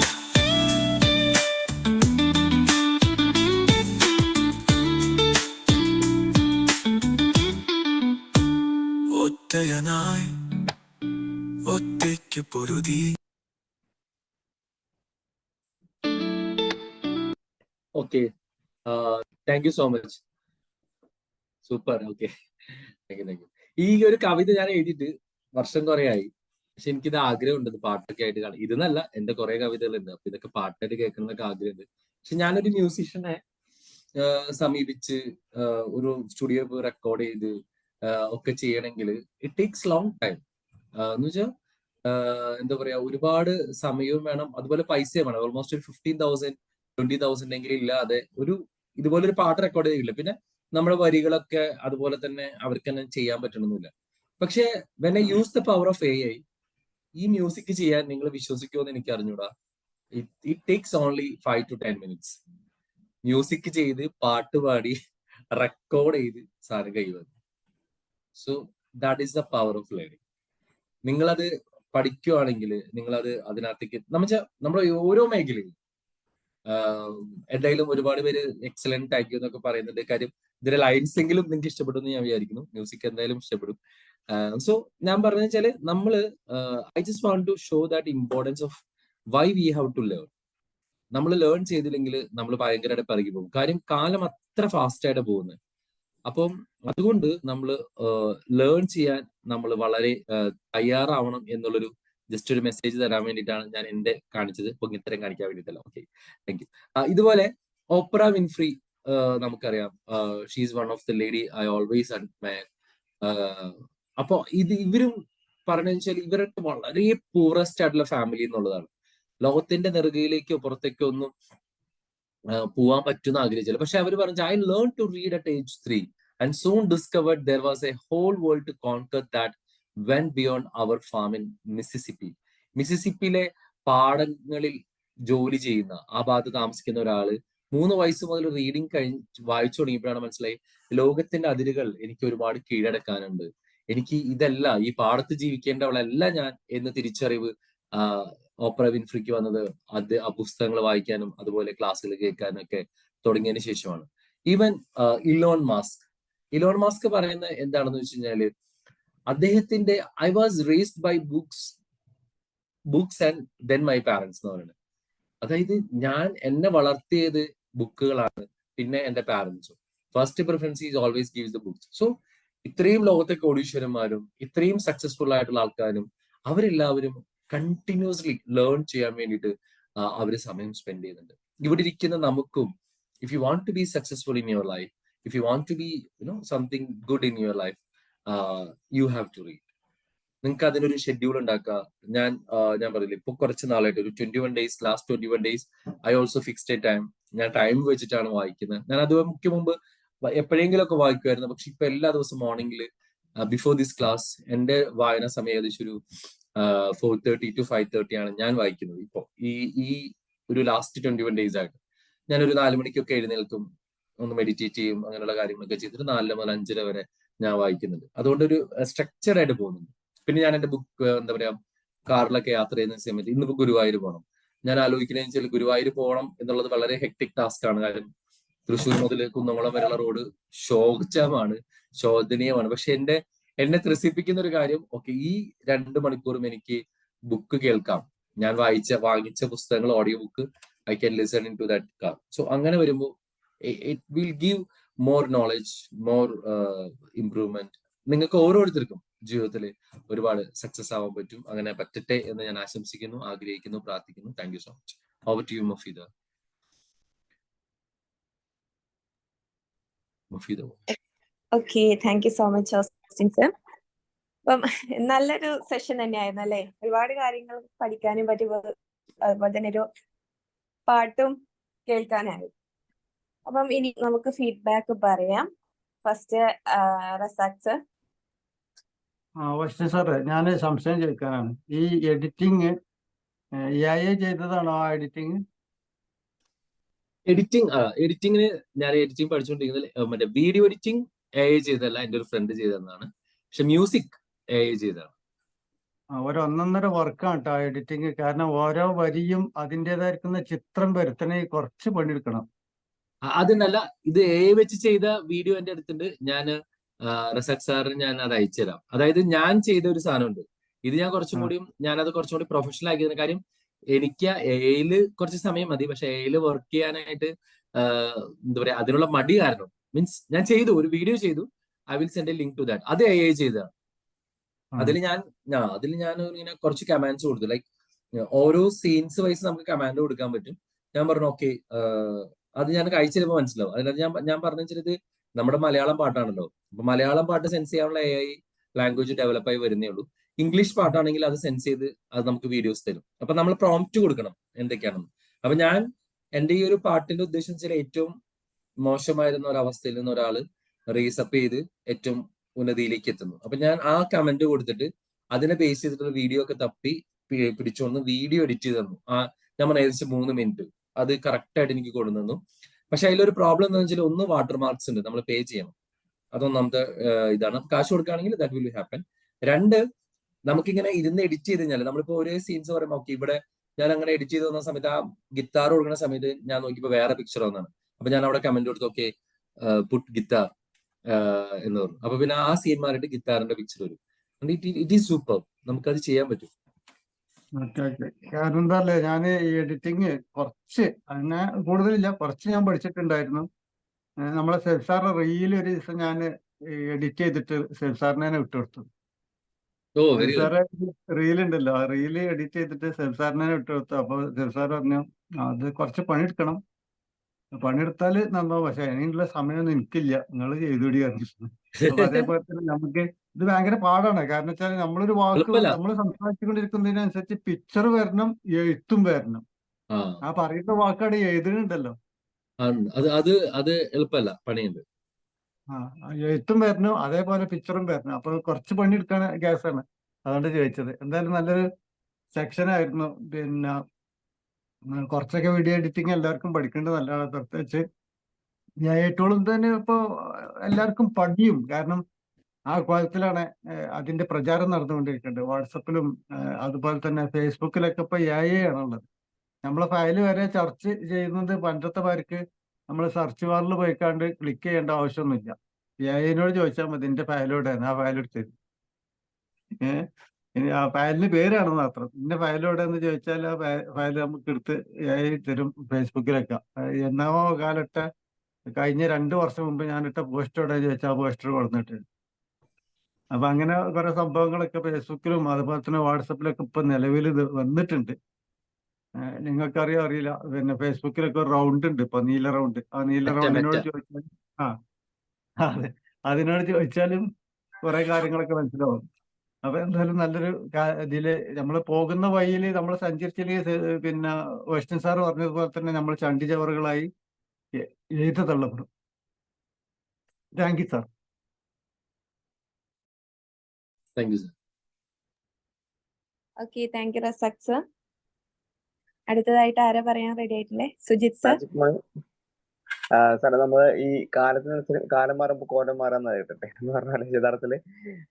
ഒറ്റയനായി ഒറ്റയ്ക്ക് പൊരുതി. Okay, thank you so much. Super. Okay, thank U. ഈ ഒരു കവിത ഞാൻ എഴുതിയിട്ട് വർഷം കുറെ ആയി. പക്ഷെ എനിക്കിത് ആഗ്രഹമുണ്ട് ഇത് പാട്ടൊക്കെ ആയിട്ട് കാണാം. ഇതെന്നല്ല, എന്റെ കുറെ കവിതകളുണ്ട്. അപ്പൊ ഇതൊക്കെ പാട്ടായിട്ട് കേൾക്കണമെന്നൊക്കെ ആഗ്രഹമുണ്ട്. പക്ഷെ ഞാനൊരു മ്യൂസീഷ്യനെ സമീപിച്ച് ഒരു സ്റ്റുഡിയോ റെക്കോർഡ് ചെയ്ത് ഒക്കെ ചെയ്യണമെങ്കിൽ ഇറ്റ് ടേക്സ് ലോങ് ടൈം. എന്ന് വെച്ചാൽ എന്താ പറയാ, ഒരുപാട് സമയവും വേണം, അതുപോലെ പൈസയും വേണം. ഓൾമോസ്റ്റ് ഒരു 15,000 20,000 എങ്കിലും ഇല്ലാതെ ഇതുപോലെ ഒരു പാട്ട് റെക്കോർഡ് ചെയ്യില്ല. പിന്നെ നമ്മുടെ വരികളൊക്കെ അതുപോലെ തന്നെ അവർക്ക് തന്നെ ചെയ്യാൻ പറ്റണമെന്നില്ല. പക്ഷെ when I use the power of AI, ഈ മ്യൂസിക് ചെയ്യാൻ നിങ്ങൾ വിശ്വസിക്കുമോ എന്ന് എനിക്ക് അറിഞ്ഞൂടാ. It takes only 5 to 10 minutes. Music ചെയ്ത് പാട്ട് പാടി റെക്കോർഡ് ചെയ്ത് സാധനം കഴിയുന്നത്. So that is the power of learning. നിങ്ങളത് പഠിക്കുകയാണെങ്കിൽ നിങ്ങളത് അതിനകത്തേക്ക് നമ്മുടെ ഓരോ മേഖലയും എന്തായാലും ഒരുപാട് പേര് എക്സലന്റ് ആക്കി എന്നൊക്കെ പറയുന്നുണ്ട്. കാര്യം ഇതിന്റെ ലൈൻസ് എങ്കിലും നിങ്ങൾക്ക് ഇഷ്ടപ്പെടുമെന്ന് ഞാൻ വിചാരിക്കുന്നു. മ്യൂസിക് എന്തായാലും ഇഷ്ടപ്പെടും. സോ ഞാൻ പറഞ്ഞു വെച്ചാല് I just want to show that importance of why we have to learn. നമ്മൾ ലേൺ ചെയ്തില്ലെങ്കിൽ നമ്മൾ ഭയങ്കരമായിട്ട് പിറകി പോകും. കാര്യം കാലം അത്ര ഫാസ്റ്റ് ആയിട്ട് പോകുന്നത്. അപ്പം അതുകൊണ്ട് നമ്മൾ ലേൺ ചെയ്യാൻ നമ്മൾ വളരെ തയ്യാറാവണം എന്നുള്ളൊരു ജസ്റ്റ് ഒരു മെസ്സേജ് തരാൻ വേണ്ടിയിട്ടാണ് ഞാൻ എന്റെ കാണിച്ചത്. പൊങ്ങിത്തരം കാണിക്കാൻ വേണ്ടിയിട്ടല്ല. Okay, thank U. ഇതുപോലെ ഓപ്ര വിൻഫ്രി നമുക്കറിയാം. She is one of the lady I always admire. അപ്പൊ ഇവരും പറഞ്ഞു വെച്ചാൽ ഇവരൊക്കെ വളരെ പൂറസ്റ്റ് ആയിട്ടുള്ള ഫാമിലി എന്നുള്ളതാണ്. ലോകത്തിന്റെ നെറുകയിലേക്കോ പുറത്തേക്കോ ഒന്നും പോവാൻ പറ്റുന്ന ആഗ്രഹിച്ചില്ല. പക്ഷെ അവർ പറഞ്ഞു, I learn to read at age 3 and soon discovered there was a whole world to conquer that went beyond our farm in Mississippi. മിസിസിപ്പിയിലെ പാടങ്ങളിൽ ജോലി ചെയ്യുന്ന, ആ ഭാഗത്ത് താമസിക്കുന്ന ഒരാള് 3 വയസ്സ് മുതൽ റീഡിങ് വായിച്ചു തുടങ്ങിയപ്പോഴാണ് മനസ്സിലായി, ലോകത്തിന്റെ അതിരുകൾ എനിക്ക് ഒരുപാട് കീഴടക്കാനുണ്ട്. എനിക്ക് ഇതല്ല, ഈ പാടത്ത് ജീവിക്കേണ്ടവളല്ല ഞാൻ എന്ന തിരിച്ചറിവ് ഓപ്ര വിൻഫ്രിക്ക് വന്നത് ആ പുസ്തകങ്ങൾ വായിക്കാനും അതുപോലെ ക്ലാസ്സുകൾ കേൾക്കാനും ഒക്കെ തുടങ്ങിയതിന് ശേഷമാണ്. Even Elon Musk, Elon Musk പറയുന്ന എന്താണെന്ന് വെച്ച് കഴിഞ്ഞാല് അദ്ദേഹത്തിന്റെ I was raised by books and then my parents എന്ന് പറയുന്നത്. അതായത് എന്നെ വളർത്തിയത് ബുക്കുകളാണ്, പിന്നെ എന്റെ പാരന്റ്സും. First preference is always gives the books. So ഇത്രയും ലോകത്തെ കോടീശ്വരന്മാരും ഇത്രയും സക്സസ്ഫുൾ ആയിട്ടുള്ള ആൾക്കാരും അവരെല്ലാവരും കണ്ടിന്യൂസ്ലി ലേൺ ചെയ്യാൻ വേണ്ടിയിട്ട് അവര് സമയം സ്പെൻഡ് ചെയ്യുന്നുണ്ട്. ഇവിടെ ഇരിക്കുന്ന നമുക്കും if you want to be successful in your life, if you want to be something good in your life, you have to read. നിങ്ങൾക്ക് അതിനൊരു ഷെഡ്യൂൾ ഉണ്ടാക്കുക. ഞാൻ പറയില്ല, ഇപ്പൊ കുറച്ച് നാളായിട്ട് ഒരു 21 days, last 21 days I also fixed A time. ഞാൻ ടൈം വെച്ചിട്ടാണ് വായിക്കുന്നത്. ഞാൻ അത് മുമ്പ് എപ്പോഴെങ്കിലും ഒക്കെ വായിക്കുമായിരുന്നു. പക്ഷെ ഇപ്പൊ എല്ലാ ദിവസവും മോർണിംഗിൽ ബിഫോർ ദിസ് ക്ലാസ് എന്റെ വായന സമയം ഏകദേശം ഒരു 4:30 to 5:30 ആണ് ഞാൻ വായിക്കുന്നത്. ഇപ്പൊ ഈ ഒരു ലാസ്റ്റ് 21 days ആയിട്ട് ഞാനൊരു 4 മണിക്കൊക്കെ എഴുന്നേൽക്കും, ഒന്ന് മെഡിറ്റേറ്റ് ചെയ്യും, അങ്ങനെയുള്ള കാര്യങ്ങളൊക്കെ ചെയ്തിട്ട് 4 മുതൽ 5 വരെ ഞാൻ വായിക്കുന്നുണ്ട്. അതുകൊണ്ടൊരു സ്ട്രക്ചർ ആയിട്ട് പോകുന്നുണ്ട്. പിന്നെ ഞാൻ എന്റെ ബുക്ക് എന്താ പറയാ കാറിലൊക്കെ യാത്ര ചെയ്യുന്ന സമയത്ത് ഇന്നിപ്പോ ഗുരുവായൂർ പോകണം. ഞാൻ ആലോചിക്കുന്നതെന്ന് വെച്ചാൽ ഗുരുവായൂർ പോകണം എന്നുള്ളത് വളരെ ഹെക്ടിക് ടാസ്ക് ആണ്. കാര്യം തൃശ്ശൂർ മുതൽ കുന്നംകുളം വരെയുള്ള റോഡ് ശോചനീയമാണ്. പക്ഷെ എന്നെ ത്രസിപ്പിക്കുന്ന ഒരു കാര്യം, ഓക്കെ, ഈ 2 മണിക്കൂറും എനിക്ക് ബുക്ക് കേൾക്കാം. ഞാൻ വാങ്ങിച്ച പുസ്തകങ്ങൾ, audio book, I can listen in to that car. So അങ്ങനെ വരുമ്പോൾ it will give more knowledge, more improvement. നിങ്ങൾക്ക് ഓരോരുത്തർക്കും ജീവിതത്തിൽ ഒരുപാട് സക്സസ് ആവാൻ പറ്റും. അങ്ങനെ പറ്റട്ടെ എന്ന് ഞാൻ ആശംസിക്കുന്നു, ആഗ്രഹിക്കുന്നു, പ്രാർത്ഥിക്കുന്നു. Thank you so much. Over to you Mufeeda. Okay, thank you so much Austin sir. അപ്പം നല്ലൊരു സെഷൻ തന്നെയായിരുന്നു അല്ലേ? ഒരുപാട് കാര്യങ്ങൾ പഠിക്കാനും പറ്റി, അതുപോലെ തന്നെ ഒരു പാട്ടും കേൾക്കാനായി. അപ്പം ഇനി നമുക്ക് ഫീഡ്ബാക്ക് പറയാം. First Razak sir. Austin sir, ഞാൻ സംശയം ചോദിക്കാനാണ്. ഈ എഡിറ്റിങ് AI ചെയ്തതാണോ? ആ എഡിറ്റിങ്ങിന് ഞാൻ എഡിറ്റിംഗ് പഠിച്ചുകൊണ്ടിരിക്കുന്നത് മറ്റേ വീഡിയോ എഡിറ്റിംഗ് AI ചെയ്തതല്ല, എന്റെ ഒരു ഫ്രണ്ട് ചെയ്തതെന്നാണ്. പക്ഷെ മ്യൂസിക് AI ചെയ്തതാണ്. ഒരു 1.5 വർക്കാണ് കേട്ടോ എഡിറ്റിങ്. കാരണം ഓരോ വരിയും അതിൻ്റെതായിരിക്കുന്ന ചിത്രം വരുത്തണേ കുറച്ച് പണിയെടുക്കണം. അതിനല്ല, ഇത് AI വെച്ച് ചെയ്ത വീഡിയോ എന്റെ അടുത്തുണ്ട്. ഞാൻ റസാഖ് സാറിന് ഞാൻ അത് അയച്ചുതരാം. അതായത് ഞാൻ ചെയ്ത ഒരു സാധനമുണ്ട്. ഇത് ഞാൻ ഞാനത് കുറച്ചും കൂടി പ്രൊഫഷണൽ ആക്കിയതിന് കാര്യം എനിക്ക് AI കുറച്ച് സമയം മതി. പക്ഷെ AI വർക്ക് ചെയ്യാനായിട്ട് എന്താ പറയാ, അതിനുള്ള മടി കാരണം, മീൻസ് ഞാൻ ചെയ്തു, ഒരു വീഡിയോ ചെയ്തു, I will send a link to that. അത് AI ചെയ്തതാണ്. അതിൽ ഞാൻ ഇങ്ങനെ കുറച്ച് കമാൻഡ്സ് കൊടുത്തു. ലൈക്ക് ഓരോ സീൻസ് വൈസ് നമുക്ക് കമാൻഡ് കൊടുക്കാൻ പറ്റും. ഞാൻ പറഞ്ഞു ഓക്കെ, അത് ഞാൻ കഴിച്ചു തരുമ്പോൾ മനസ്സിലാവും. അതിനകത്ത് ഞാൻ പറഞ്ഞു വെച്ചത് നമ്മുടെ മലയാളം പാട്ടാണല്ലോ. അപ്പൊ മലയാളം പാട്ട് സെൻസ് ചെയ്യാനുള്ള AI ലാംഗ്വേജ് ഡെവലപ്പ് ആയി വരുന്നേ ഉള്ളൂ. ഇംഗ്ലീഷ് പാട്ടാണെങ്കിൽ അത് സെൻസ് ചെയ്ത് അത് നമുക്ക് വീഡിയോസ് തരും. അപ്പൊ നമ്മൾ പ്രോംപ്റ്റ് കൊടുക്കണം എന്തൊക്കെയാണെന്ന്. അപ്പൊ ഞാൻ എന്റെ ഈ ഒരു പാട്ടിന്റെ ഉദ്ദേശം വെച്ചാൽ ഏറ്റവും മോശമായിരുന്ന ഒരവസ്ഥയിൽ നിന്ന് ഒരാള് റീസപ്പ് ചെയ്ത് ഏറ്റവും ഉന്നതിയിലേക്ക് എത്തുന്നു. അപ്പൊ ഞാൻ ആ കമന്റ് കൊടുത്തിട്ട് അതിനെ ബേസ് ചെയ്തിട്ടുള്ള വീഡിയോ ഒക്കെ തപ്പി പിടിച്ചുകൊണ്ട് വീഡിയോ എഡിറ്റ് ചെയ്ത് തന്നു. ഞാൻ ഏകദേശം 3 മിനിറ്റ് അത് കറക്റ്റ് ആയിട്ട് എനിക്ക് കൊണ്ടുവന്നു. പക്ഷെ അതിലൊരു പ്രോബ്ലം എന്താണെന്ന് വെച്ചാൽ, ഒന്ന് വാട്ടർ മാർക്സ് ഉണ്ട്, നമ്മൾ പേ ചെയ്യണം. അതൊന്നാമത്തെ ഇതാണ്. കാശ് കൊടുക്കുകയാണെങ്കിൽ ദാറ്റ് വിൽ ഹാപ്പൻ. 2, നമുക്കിങ്ങനെ ഇരുന്ന് എഡിറ്റ് ചെയ്ത് കഴിഞ്ഞാൽ നമ്മളിപ്പോ ഒരേ സീൻസ് പറയുമ്പോൾ ഓക്കെ, ഇവിടെ ഞാൻ അങ്ങനെ എഡിറ്റ് ചെയ്ത് വന്ന സമയത്ത് ആ ഗിത്താർ കൊടുക്കുന്ന സമയത്ത് ഞാൻ നോക്കിയപ്പോൾ വേറെ പിക്ചർ വന്നാണ്. അപ്പൊ ഞാൻ അവിടെ കമന്റ് കൊടുത്തു, ഓക്കെ പുട്ട് ഗിത്താർ എന്ന് പറഞ്ഞു. അപ്പൊ പിന്നെ ആ സീൻ മാറിയിട്ട് ഗിത്താറിന്റെ പിക്ചർ വരും. It is super. നമുക്കത് ചെയ്യാൻ പറ്റും. കാരണം എന്താ അല്ലേ, ഞാൻ ഈ എഡിറ്റിങ് കുറച്ച്, അങ്ങനെ കൂടുതലില്ല, കുറച്ച് ഞാൻ പഠിച്ചിട്ടുണ്ടായിരുന്നു. നമ്മളെ സെൽസാറിന്റെ റീൽ ഒരു ദിവസം ഞാൻ എഡിറ്റ് ചെയ്തിട്ട് സെൽസാറിനെ വിട്ടുകൊടുത്തു. സെൽസാറ് റീൽ ഉണ്ടല്ലോ, ആ റീല് എഡിറ്റ് ചെയ്തിട്ട് സെൽസാറിനെ വിട്ടുകൊടുത്തു. അപ്പൊ സെൽസാർ പറഞ്ഞു അത് കുറച്ച് പണിയെടുക്കണം, പണിയെടുത്താല് നന്നാവും, പക്ഷെ അതിനുള്ള സമയമൊന്നും എനിക്കില്ല, നിങ്ങൾ ചെയ്തുകൂടി പറഞ്ഞു. അപ്പൊ അതേപോലെ തന്നെ നമുക്ക് ഇത് ഭയങ്കര പാടാണ്. കാരണം വെച്ചാൽ നമ്മളൊരു വാക്ക് നമ്മൾ സംസാരിച്ചുകൊണ്ടിരിക്കുന്നതിനനുസരിച്ച് പിക്ചർ വരണം, എഴുത്തും വരണം. ആ പറയുന്ന വാക്കാണ് എഴുതുന്നുണ്ടല്ലോ, അത് എളുപ്പമല്ല, പണിയുണ്ട്. എഴുത്തും വരണം, അതേപോലെ പിക്ചറും വരണം. അപ്പൊ കുറച്ച് പണിയെടുക്കാൻ കേസാണ്. അതുകൊണ്ട് ചോദിച്ചത്. എന്തായാലും നല്ലൊരു സെക്ഷൻ ആയിരുന്നു. പിന്നെ കുറച്ചൊക്കെ വീഡിയോ എഡിറ്റിംഗ് എല്ലാവർക്കും പഠിക്കേണ്ടത് നല്ലതാണ്. പ്രത്യേകിച്ച് ഞാൻ ഏറ്റവും തന്നെ ഇപ്പൊ എല്ലാവർക്കും പഠിയും. കാരണം ആ കോലത്തിലാണ് അതിന്റെ പ്രചാരം നടന്നുകൊണ്ടിരിക്കുന്നത്. വാട്സപ്പിലും അതുപോലെ തന്നെ ഫേസ്ബുക്കിലൊക്കെ ഇപ്പൊ AI ആണുള്ളത്. നമ്മളെ ഫയൽ വരെ ചർച്ച ചെയ്യുന്നത് പണ്ടത്തെ പേർക്ക് നമ്മൾ സെർച്ച് ബാറിൽ പോയിക്കാണ്ട് ക്ലിക്ക് ചെയ്യേണ്ട ആവശ്യമൊന്നുമില്ല. AI-നോട് ചോദിച്ചാൽ മതി എന്റെ ഫയലോടെ ആ ഫയൽ എടുത്ത് തരും. ഇനി ആ ഫയലിന് പേരാണ് മാത്രം. ഇന്ന ഫയലോടെ എന്ന് ചോദിച്ചാൽ ആ ഫയൽ നമുക്ക് എടുത്ത് AI തരും ഫേസ്ബുക്കിലൊക്കെ. എന്നോ കാലത്തെ കഴിഞ്ഞ 2 വർഷം മുമ്പ് ഞാനിട്ട പോസ്റ്റോടെ ചോദിച്ചാൽ ആ പോസ്റ്റർ കൊടുത്തിട്ട്. അപ്പൊ അങ്ങനെ കുറെ സംഭവങ്ങളൊക്കെ ഫേസ്ബുക്കിലും അതുപോലെ തന്നെ വാട്സപ്പിലൊക്കെ ഇപ്പൊ നിലവിൽ ഇത് വന്നിട്ടുണ്ട്. നിങ്ങൾക്കറിയോ അറിയില്ല, പിന്നെ ഫേസ്ബുക്കിലൊക്കെ ഒരു റൗണ്ട് ഉണ്ട് ഇപ്പൊ, നീല റൗണ്ട്. ആ നീല മെറ്റ റൗണ്ടിനോട് ചോദിച്ചാൽ ആ അതെ, അതിനോട് ചോദിച്ചാലും കുറെ കാര്യങ്ങളൊക്കെ മനസ്സിലാവും. അപ്പൊ എന്തായാലും നല്ലൊരു ഇതില് നമ്മൾ പോകുന്ന വഴിയിൽ നമ്മൾ സഞ്ചരിച്ചില്ലെങ്കിൽ പിന്നെ വെസ്റ്റൻ സാർ പറഞ്ഞതുപോലെ തന്നെ നമ്മൾ ചണ്ടി ചവറുകളായി എഴുതി തള്ളപ്പെടും. Thank you sir. Thank you sir. Okay, thank you Razak sir. അടുത്തതായിട്ട് ആരാ പറയാൻ റെഡി ആയിട്ടില്ലേ? സുജിത് സർ. സാറേ, നമ്മള് ഈ കാലത്തിനനുസരിച്ച് കാലം മാറുമ്പോൾ കോലം മാറാന്ന് കേട്ടിട്ടെ എന്ന് പറഞ്ഞാൽ യഥാർത്ഥത്തില്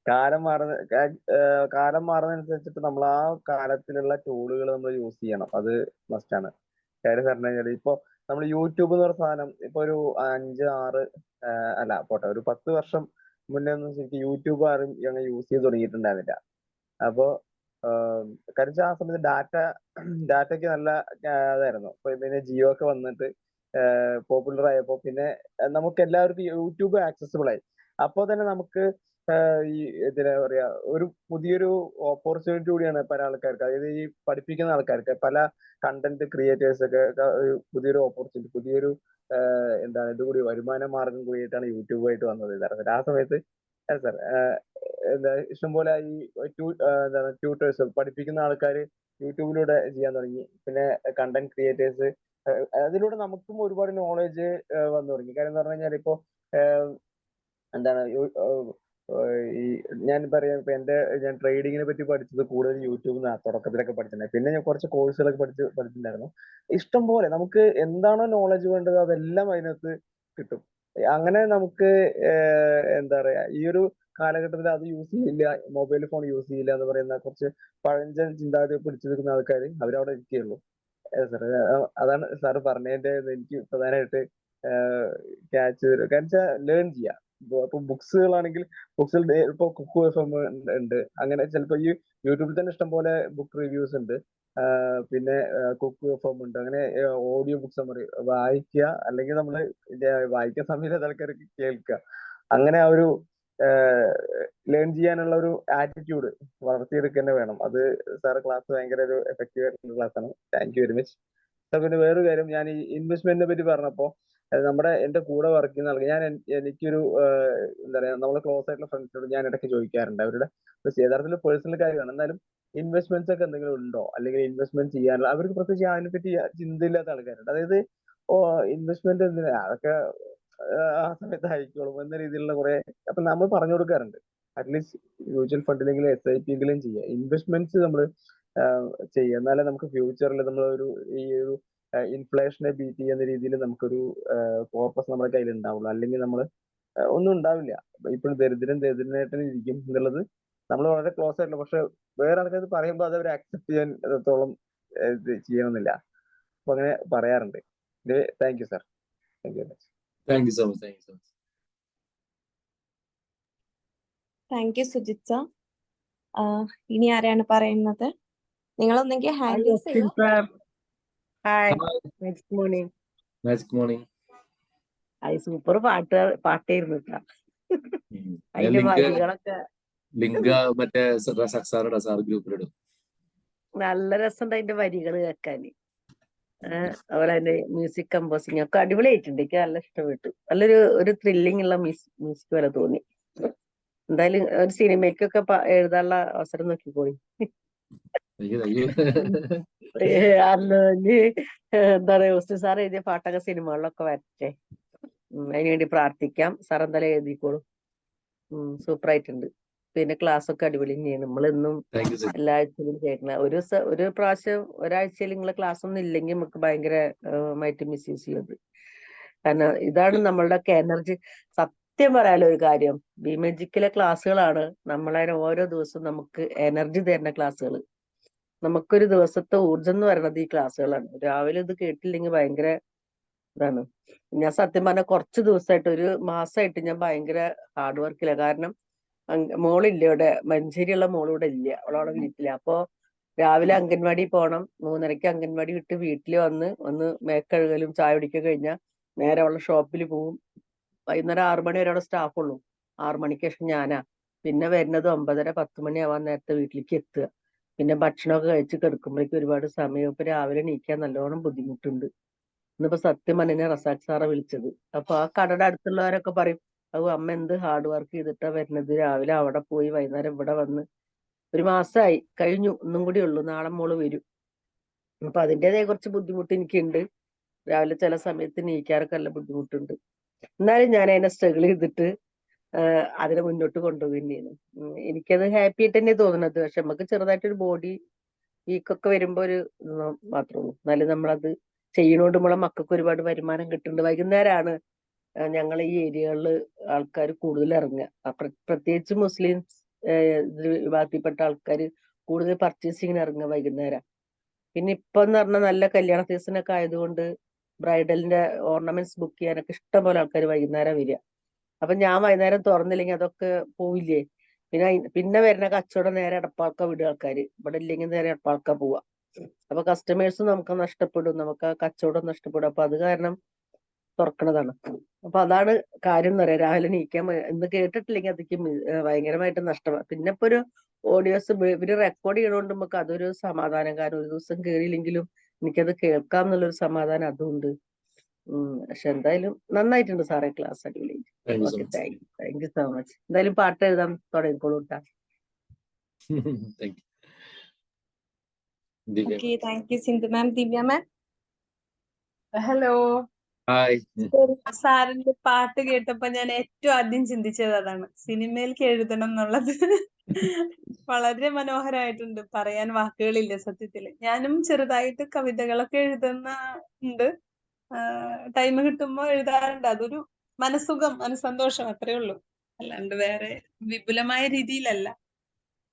കാലം മാറുന്നതനുസരിച്ചിട്ട് നമ്മൾ ആ കാലത്തിലുള്ള ടൂളുകൾ നമ്മൾ യൂസ് ചെയ്യണം. അത് മസ്റ്റാണ്. കാര്യം പറഞ്ഞു കഴിഞ്ഞാൽ ഇപ്പൊ നമ്മൾ യൂട്യൂബ് എന്ന് പറഞ്ഞ സാധനം ഇപ്പൊ ഒരു 5-6 അല്ല പോട്ടെ, ഒരു 10 വർഷം മുന്നേ ഒന്നും ശരിക്കും യൂട്യൂബ് ആരും അങ്ങനെ യൂസ് ചെയ്ത് തുടങ്ങിയിട്ടുണ്ടായിരുന്നില്ല. അപ്പോ കാരണം ആ സമയത്ത് ഡാറ്റയ്ക്ക് നല്ല ഇതായിരുന്നു. അപ്പൊ പിന്നെ ജിയോ ഒക്കെ വന്നിട്ട് പോപ്പുലർ ആയപ്പോ പിന്നെ നമുക്ക് എല്ലാവർക്കും യൂട്യൂബ് ആക്സസിബിൾ ആയി. അപ്പോ തന്നെ നമുക്ക് ഈ എന്താ പറയാ, ഒരു പുതിയൊരു ഓപ്പർച്യൂണിറ്റി കൂടിയാണ് പല ആൾക്കാർക്ക്, അതായത് ഈ പഠിപ്പിക്കുന്ന ആൾക്കാർക്ക്, പല കണ്ടന്റ് ക്രിയേറ്റേഴ്സ് ഒക്കെ ഒരു പുതിയൊരു ഓപ്പർച്യൂണിറ്റി, പുതിയൊരു എന്താണ് ഇതുകൂടി വരുമാന മാർഗം കൂടിയിട്ടാണ് യൂട്യൂബായിട്ട് വന്നത് യഥാർത്ഥത്തിൽ. ആ സമയത്ത് സാർ എന്താ ഇഷ്ടംപോലെ ഈ എന്താണ് ട്യൂട്ടേഴ്സ്, പഠിപ്പിക്കുന്ന ആൾക്കാർ യൂട്യൂബിലൂടെ ചെയ്യാൻ തുടങ്ങി. പിന്നെ കണ്ടന്റ് ക്രിയേറ്റേഴ്സ്, അതിലൂടെ നമുക്കും ഒരുപാട് നോളജ് വന്നു തുടങ്ങി. കാര്യം എന്ന് പറഞ്ഞു കഴിഞ്ഞാൽ ഇപ്പോ എന്താണ് ഈ ഞാൻ പറയാം, ഇപ്പൊ ഞാൻ ട്രേഡിങ്ങിനെ പറ്റി പഠിച്ചത് കൂടുതൽ യൂട്യൂബിൽ നിന്ന് തുടക്കത്തിലൊക്കെ പഠിച്ചിട്ടുണ്ടായി. പിന്നെ ഞാൻ കുറച്ച് കോഴ്സുകളൊക്കെ പഠിച്ചിട്ടുണ്ടായിരുന്നു. ഇഷ്ടം പോലെ നമുക്ക് എന്താണോ നോളജ് വേണ്ടത് അതെല്ലാം അതിനകത്ത് കിട്ടും. അങ്ങനെ നമുക്ക് എന്താ പറയാ, ഈ ഒരു കാലഘട്ടത്തിൽ അത് യൂസ് ചെയ്യില്ല, മൊബൈൽ ഫോൺ യൂസ് ചെയ്യില്ല എന്ന് പറയുന്ന കുറച്ച് പഴഞ്ചൻ ചിന്താഗതി പിടിച്ചു നിൽക്കുന്ന ആൾക്കാർ അവരവിടെ ഇരിക്കുകയുള്ളൂ. സാറ് അതാണ് സാറ് പറഞ്ഞതിന്റെ എനിക്ക് പ്രധാനമായിട്ട് ക്യാച്ച് ചെയ്തത്. കാരണം വെച്ചാൽ ലേൺ ചെയ്യാം. ഇപ്പൊ ബുക്സുകളാണെങ്കിൽ ബുക്സിൽ ഇപ്പൊ കുക്കു FM ഉണ്ട്. അങ്ങനെ ചിലപ്പോ ഈ യൂട്യൂബിൽ തന്നെ ഇഷ്ടംപോലെ ബുക്ക് റിവ്യൂസ് ഉണ്ട്. പിന്നെ കുക്കു FM ഉണ്ട്. അങ്ങനെ ഓഡിയോ ബുക്ക് സമ്മറി വായിക്കുക, അല്ലെങ്കിൽ നമ്മള് വായിക്കാൻ സമയത്ത് ആൾക്കാർക്ക് കേൾക്കുക. അങ്ങനെ ആ ഒരു ലേൺ ചെയ്യാനുള്ള ഒരു ആറ്റിറ്റ്യൂഡ് വളർത്തിയെടുക്കുക തന്നെ വേണം. അത് സാറ് ക്ലാസ് ഭയങ്കര ഒരു എഫക്റ്റീവ് ആയിട്ടുള്ള ക്ലാസ് ആണ്. Thank you very much. പിന്നെ വേറൊരു കാര്യം, ഞാൻ ഈ ഇൻവെസ്റ്റ്മെന്റിനെ പറ്റി പറഞ്ഞപ്പോ എന്റെ കൂടെ വർക്ക് ചെയ്യുന്ന ആൾക്ക് എനിക്കൊരു എന്താ പറയാ, നമ്മളെ ക്ലോസ് ആയിട്ടുള്ള ഫ്രണ്ട്സിനോട് ഞാൻ ഇടയ്ക്ക് ചോദിക്കാറുണ്ട്. അവരുടെ യഥാർത്ഥത്തിൽ പേഴ്സണൽ കാര്യമാണ്, എന്നാലും ഇൻവെസ്റ്റ്മെന്റ്സ് ഒക്കെ എന്തെങ്കിലും ഉണ്ടോ, അല്ലെങ്കിൽ ഇൻവെസ്റ്റ്മെന്റ് ചെയ്യാനുള്ള അവർക്ക് പ്രത്യേകിച്ച് അതിനെപ്പറ്റി ചിന്തയില്ലാത്ത ആൾക്കാരുണ്ട്. അതായത് ഇൻവെസ്റ്റ്മെന്റ് എന്തിനാ, അതൊക്കെ ആ സമയത്ത് ആയിക്കോളും എന്ന രീതിയിലുള്ള കുറെ. അപ്പൊ നമ്മൾ പറഞ്ഞു കൊടുക്കാറുണ്ട്, അറ്റ്ലീസ്റ്റ് മ്യൂച്വൽ ഫണ്ടിലെങ്കിലും SIP എങ്കിലും ചെയ്യുക, ഇൻവെസ്റ്റ്മെന്റ്സ് നമ്മൾ ചെയ്യുക. എന്നാലേ നമുക്ക് ഫ്യൂച്ചറിൽ നമ്മളൊരു ഈ ഒരു ഇൻഫ്ലേഷനെ ബീറ്റ് ചെയ്യുന്ന രീതിയിൽ നമുക്കൊരു കോർപ്പസ് നമ്മുടെ കയ്യിൽ ഉണ്ടാവുള്ളൂ. അല്ലെങ്കിൽ നമ്മൾ ഒന്നും ഉണ്ടാവില്ല. ഇപ്പോഴും ദരിദ്രനായിട്ട് ഇരിക്കും എന്നുള്ളത് നമ്മൾ വളരെ ക്ലോസ് ആയിട്ടുള്ള, പക്ഷെ വേറെ ആൾക്കാർ പറയുമ്പോൾ അത് അവർ അക്സെപ്റ്റ് ചെയ്യാൻ എത്രത്തോളം ചെയ്യണമെന്നില്ല. അപ്പൊ അങ്ങനെ പറയാറുണ്ട്. Thank you sir. Thank you very much. Thank you so much. Thank you so much. Thank you Sujith sir. ഇനി ആരാണ് പറയുന്നത്? നിങ്ങളൊന്നെങ്കിൽ ഹാൻഡ് റൈസ് ചെയ്യുക. Hi, next morning. Magic morning. Hi, super പാട്ടായിരുന്നു കേട്ടോ. അതിന്റെ വരികളൊക്കെ ലിങ്ക് മറ്റേ സാർ ഗ്രൂപ്പിലിടും. നല്ല രസമുണ്ട് അതിന്റെ വരികൾ കേൾക്കാന്. അതുപോലെ അതിന്റെ മ്യൂസിക് കമ്പോസിങ് ഒക്കെ അടിപൊളിയായിട്ടുണ്ട്. എനിക്ക് നല്ല ഇഷ്ടപ്പെട്ടു. ഒരു ത്രില്ലിംഗ് ഉള്ള മ്യൂസിക് പോലെ തോന്നി. എന്തായാലും ഒരു സിനിമയ്ക്കൊക്കെ എഴുതാനുള്ള അവസരം നോക്കിക്കോളി. എന്താ പറയാ, ഹുസ്നി സാർ എഴുതിയ പാട്ടൊക്കെ സിനിമകളിലൊക്കെ വരട്ടെ. അതിനുവേണ്ടി പ്രാർത്ഥിക്കാം. സാർ എന്തായാലും എഴുതിക്കോളും. സൂപ്പർ ആയിട്ടുണ്ട്. പിന്നെ ക്ലാസ് ഒക്കെ അടിപൊളി തന്നെയാണ്. നമ്മളെന്നും എല്ലാ ആഴ്ചയിലും കേൾക്കണം. ഒരു പ്രാവശ്യം ഒരാഴ്ചയിൽ നിങ്ങളെ ക്ലാസ് ഒന്നും ഇല്ലെങ്കിൽ നമുക്ക് ഭയങ്കരമായിട്ട് മിസ്യൂസ് ചെയ്യുന്നത്. കാരണം ഇതാണ് നമ്മളുടെ എനർജി. സത്യം പറയാലോ ഒരു കാര്യം, ബിമെജിക്കിലെ ക്ലാസ്സുകളാണ് നമ്മളെ ഓരോ ദിവസവും നമുക്ക് എനർജി തരുന്ന ക്ലാസ്സുകൾ. നമുക്കൊരു ദിവസത്തെ ഊർജം എന്ന് പറയുന്നത് ഈ ക്ലാസ്സുകളാണ്. രാവിലെ ഇത് കേട്ടില്ലെങ്കിൽ ഭയങ്കര അതാണ്. ഞാൻ സത്യം പറഞ്ഞ കുറച്ച് ദിവസമായിട്ട്, ഒരു മാസമായിട്ട് ഞാൻ ഭയങ്കര ഹാർഡ് വർക്കില്ല. കാരണം മോളില്ല ഇവിടെ, മഞ്ചേരിയുള്ള മോളിവിടെ ഇല്ല, അവളവിടെ വീട്ടില. അപ്പൊ രാവിലെ അംഗൻവാടി പോണം, 3:30 അംഗൻവാടി വിട്ട് വീട്ടിൽ വന്ന് മേക്കഴുകലും ചായ കുടിക്കുക കഴിഞ്ഞാൽ നേരെ അവളുടെ ഷോപ്പിൽ പോവും. വൈകുന്നേരം 6 മണി വരെ അവിടെ സ്റ്റാഫ് ഉള്ളൂ. 6 മണിക്ക് ശേഷം ഞാനാ. പിന്നെ വരുന്നത് 9:30-10 മണി ആവാൻ നേരത്തെ വീട്ടിലേക്ക് എത്തുക. പിന്നെ ഭക്ഷണമൊക്കെ കഴിച്ച് കിടക്കുമ്പോഴേക്കും ഒരുപാട് സമയം. ഇപ്പൊ രാവിലെ എണീക്കാൻ നല്ലോണം ബുദ്ധിമുട്ടുണ്ട്. ഇന്നിപ്പോ സത്യം പറഞ്ഞ റസാഖ് സാറെ വിളിച്ചത്. അപ്പൊ ആ കടയുടെ അടുത്തുള്ളവരൊക്കെ പറയും, അത് അമ്മ എന്ത് ഹാർഡ് വർക്ക് ചെയ്തിട്ടാ വരുന്നത്, രാവിലെ അവിടെ പോയി വൈകുന്നേരം ഇവിടെ വന്ന്. ഒരു മാസമായി കഴിഞ്ഞു, ഒന്നും കൂടി ഉള്ളൂ, നാളെ മോള് വരും. അപ്പൊ അതിൻ്റെതായ കുറച്ച് ബുദ്ധിമുട്ട് എനിക്കുണ്ട്. രാവിലെ ചില സമയത്ത് എണീക്കാറൊക്കെ നല്ല ബുദ്ധിമുട്ടുണ്ട്. എന്നാലും ഞാൻ അതിനെ സ്ട്രഗിൾ ചെയ്തിട്ട് അതിനെ മുന്നോട്ട് കൊണ്ടുപോയി തന്നെയാണ്. എനിക്കത് ഹാപ്പി ആയിട്ട് തന്നെ തോന്നുന്നത്. പക്ഷെ നമുക്ക് ചെറുതായിട്ടൊരു ബോഡി വീക്കൊക്കെ വരുമ്പോ ഒരു മാത്രമേ ഉള്ളൂ. എന്നാലും നമ്മളത് ചെയ്യണോണ്ട് നമ്മളെ മക്കൾക്ക് ഒരുപാട് വരുമാനം കിട്ടുന്നുണ്ട്. വൈകുന്നേരമാണ് ഞങ്ങൾ ഈ ഏരിയകളിൽ ആൾക്കാർ കൂടുതൽ ഇറങ്ങുക. പ്രത്യേകിച്ച് മുസ്ലിംസ് വിഭാഗത്തിൽപ്പെട്ട ആൾക്കാർ കൂടുതൽ പർച്ചേസിങ്ങിന് ഇറങ്ങുക വൈകുന്നേരം. പിന്നെ ഇപ്പൊ എന്ന് പറഞ്ഞാൽ നല്ല കല്യാണ സീസൺ ഒക്കെ ആയതുകൊണ്ട് ബ്രൈഡലിന്റെ ഓർണമെന്റ്സ് ബുക്ക് ചെയ്യാനൊക്കെ ഇഷ്ടം പോലെ ആൾക്കാർ വൈകുന്നേരം വരിക. അപ്പൊ ഞാൻ വൈകുന്നേരം തുറന്നില്ലെങ്കിൽ അതൊക്കെ പോവില്ലേ. പിന്നെ വരുന്ന കച്ചവടം നേരെ എടപ്പാൾക്ക വിടുക ആൾക്കാർ. ഇവിടെ ഇല്ലെങ്കിൽ നേരെ എടപ്പാൾക്ക പോവാ. അപ്പൊ കസ്റ്റമേഴ്സ് നമുക്ക് നഷ്ടപ്പെടും, നമുക്ക് ആ കച്ചവടം നഷ്ടപ്പെടും. അപ്പൊ അത് കാരണം തുറക്കണതാണ്. അപ്പൊ അതാണ് കാര്യം എന്ന് പറയാം. രാവിലെ നീക്കാൻ ഇന്ന് കേട്ടിട്ടില്ലെങ്കിൽ അതൊക്കെ ഭയങ്കരമായിട്ട് നഷ്ടമാണ്. പിന്നെ ഇപ്പൊ ഒരു ഓഡിയോസ് ഇവര് റെക്കോർഡ് ചെയ്യണോണ്ട് നമുക്ക് അതൊരു സമാധാനം. കാരണം ഒരു ദിവസം കേറിയില്ലെങ്കിലും എനിക്കത് കേൾക്കാം എന്നുള്ളൊരു സമാധാനം അതുണ്ട്. പക്ഷെ എന്തായാലും നന്നായിട്ടുണ്ട് സാറേ, ക്ലാസ് അടിപൊളി. Thank you so okay, much. Thank you so much. എന്തായാലും പാട്ട് എഴുതാൻ തുടങ്ങിക്കോളൂ കേട്ടാ. Thank you Divya. Okay, thank U Sindhu ma'am. Divya ma'am. Hello. Hi. സാറിന്റെ പാട്ട് കേട്ടപ്പോ ഞാൻ ഏറ്റവും ആദ്യം ചിന്തിച്ചത് അതാണ്, സിനിമയിലേക്ക് എഴുതണം എന്നുള്ളത്. വളരെ മനോഹരമായിട്ടുണ്ട്, പറയാൻ വാക്കുകളില്ല സത്യത്തില്. ഞാനും ചെറുതായിട്ട് കവിതകളൊക്കെ എഴുതുന്നുണ്ട്, ടൈം കിട്ടുമ്പോ എഴുതാറുണ്ട്. അതൊരു മനസ്സുഖം, മനസ്സന്തോഷം, അത്രേ ഉള്ളൂ. അല്ലാണ്ട് വേറെ വിപുലമായ രീതിയിലല്ല.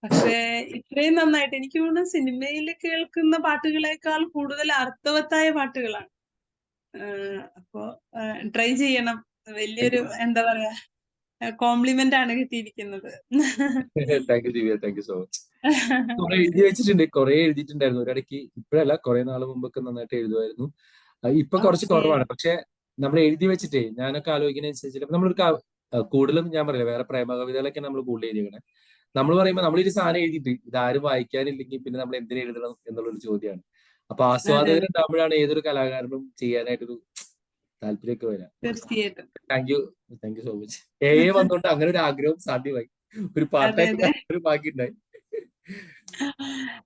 പക്ഷേ ഇത്രയും നന്നായിട്ട് എനിക്ക് തോന്നുന്നു സിനിമയിൽ കേൾക്കുന്ന പാട്ടുകളെക്കാൾ കൂടുതൽ അർത്ഥവത്തായ പാട്ടുകളാണ്. അപ്പോ ട്രൈ ചെയ്യണം. വലിയൊരു എന്താ പറയാ കോംപ്ലിമെന്റ് ആണ് കിട്ടിയിരിക്കുന്നത്. Thank you Divya, thank you so much. കുറെ എഴുതി വെച്ചിട്ടുണ്ട്, കുറെ എഴുതിയിട്ടുണ്ടായിരുന്നു ഒരിടയ്ക്ക്. ഇപ്പോഴല്ല, കുറെ നാൾ മുമ്പൊക്കെ നന്നായിട്ട് എഴുതുമായിരുന്നു. ഇപ്പൊ കുറച്ച് ഓക്കെ. കുറവാണ്. പക്ഷെ നമ്മൾ എഴുതി വെച്ചിട്ടേ ഞാനൊക്കെ ആലോചിക്കുന്നതനുസരിച്ച് നമ്മളൊരു കൂടുതലും ഞാൻ പറയില്ല, വേറെ പ്രേമ കവിതകളൊക്കെ നമ്മൾ കൂടുതൽ എഴുതിയേക്കണേ. നമ്മൾ പറയുമ്പോൾ നമ്മളൊരു സാധനം എഴുതിയിട്ട് ഇതാരും വായിക്കാനില്ലെങ്കിൽ പിന്നെ നമ്മൾ എന്തിനു എഴുതണം എന്നുള്ളൊരു ചോദ്യമാണ്. അപ്പൊ അതെ, ആസ്വാദകർ ഉണ്ടാകുമ്പോഴാണ് ഏതൊരു കലാകാരനും ചെയ്യാനായിട്ടൊരു താല്പര്യമൊക്കെ വരാം. തീർച്ചയായിട്ടും. Thank you so much. വന്നോണ്ട് അങ്ങനെ ഒരു ആഗ്രഹം സാധ്യമായി. ഒരു അതെ, പാർട്ടായിട്ട് അതെ. ഒരു ബാക്കിയുണ്ടായി.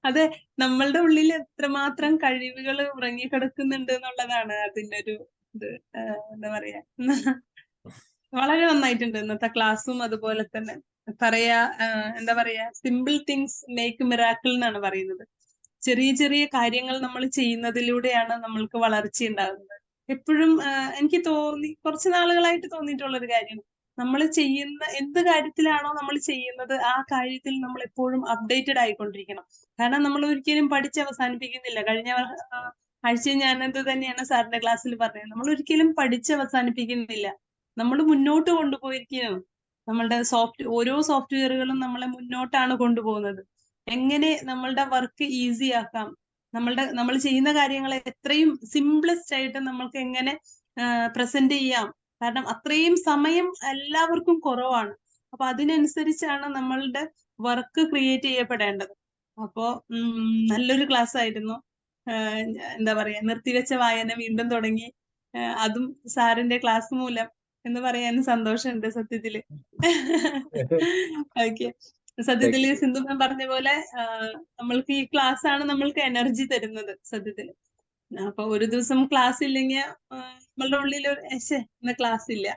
അതെ, നമ്മളുടെ ഉള്ളിൽ എത്രമാത്രം കഴിവുകൾ ഉറങ്ങിക്കിടക്കുന്നുണ്ട് എന്നുള്ളതാണ് അതിന്റെ ഒരു ഇത്. എന്താ പറയാ, വളരെ നന്നായിട്ടുണ്ട് ഇന്നത്തെ ക്ലാസ്സും. അതുപോലെ തന്നെ പറയാ, എന്താ പറയാ, സിമ്പിൾ തിങ്സ് മേക്ക് മിറാക്കിൾ എന്നാണ് പറയുന്നത്. ചെറിയ ചെറിയ കാര്യങ്ങൾ നമ്മൾ ചെയ്യുന്നതിലൂടെയാണ് നമ്മൾക്ക് വളർച്ച ഉണ്ടാകുന്നത്. എപ്പോഴും എനിക്ക് കുറച്ച് നാളുകളായിട്ട് തോന്നിയിട്ടുള്ള ഒരു കാര്യം, നമ്മൾ ചെയ്യുന്ന എന്ത് കാര്യത്തിലാണോ നമ്മൾ ചെയ്യുന്നത് ആ കാര്യത്തിൽ നമ്മൾ എപ്പോഴും അപ്ഡേറ്റഡ് ആയിക്കൊണ്ടിരിക്കണം. കാരണം നമ്മൾ ഒരിക്കലും പഠിച്ച് അവസാനിപ്പിക്കുന്നില്ല. കഴിഞ്ഞ ആഴ്ച ഞാനത് തന്നെയാണ് സാറിന്റെ ക്ലാസ്സിൽ പറഞ്ഞത്. നമ്മൾ ഒരിക്കലും പഠിച്ച് അവസാനിപ്പിക്കുന്നില്ല, നമ്മൾ മുന്നോട്ട് കൊണ്ടുപോയിരിക്കുകയാണ്. നമ്മളുടെ ഓരോ സോഫ്റ്റ്വെയറുകളും നമ്മളെ മുന്നോട്ടാണ് കൊണ്ടുപോകുന്നത്. എങ്ങനെ നമ്മളുടെ വർക്ക് ഈസി ആക്കാം, നമ്മൾ ചെയ്യുന്ന കാര്യങ്ങളെ എത്രയും സിംപ്ലസ്റ്റ് ആയിട്ട് നമ്മൾക്ക് എങ്ങനെ പ്രസന്റ് ചെയ്യാം. കാരണം അത്രയും സമയം എല്ലാവർക്കും കുറവാണ്. അപ്പൊ അതിനനുസരിച്ചാണ് നമ്മളുടെ വർക്ക് ക്രിയേറ്റ് ചെയ്യപ്പെടേണ്ടത്. അപ്പോ നല്ലൊരു ക്ലാസ് ആയിരുന്നു. എന്താ പറയാ, നിർത്തിവെച്ച വായന വീണ്ടും തുടങ്ങി. അതും സാറിന്റെ ക്ലാസ് മൂലം എന്ന് പറയാൻ സന്തോഷമുണ്ട് സത്യത്തില്. ഓക്കെ. സത്യത്തില് സിന്ധു മാം പറഞ്ഞ പോലെ നമ്മൾക്ക് ഈ ക്ലാസ് ആണ് നമ്മൾക്ക് എനർജി തരുന്നത് സത്യത്തില്. അപ്പൊ ഒരു ദിവസം ക്ലാസ് ഇല്ലെങ്കിൽ നമ്മളുടെ ഉള്ളിൽ ഇന്ന് ക്ലാസ് ഇല്ല,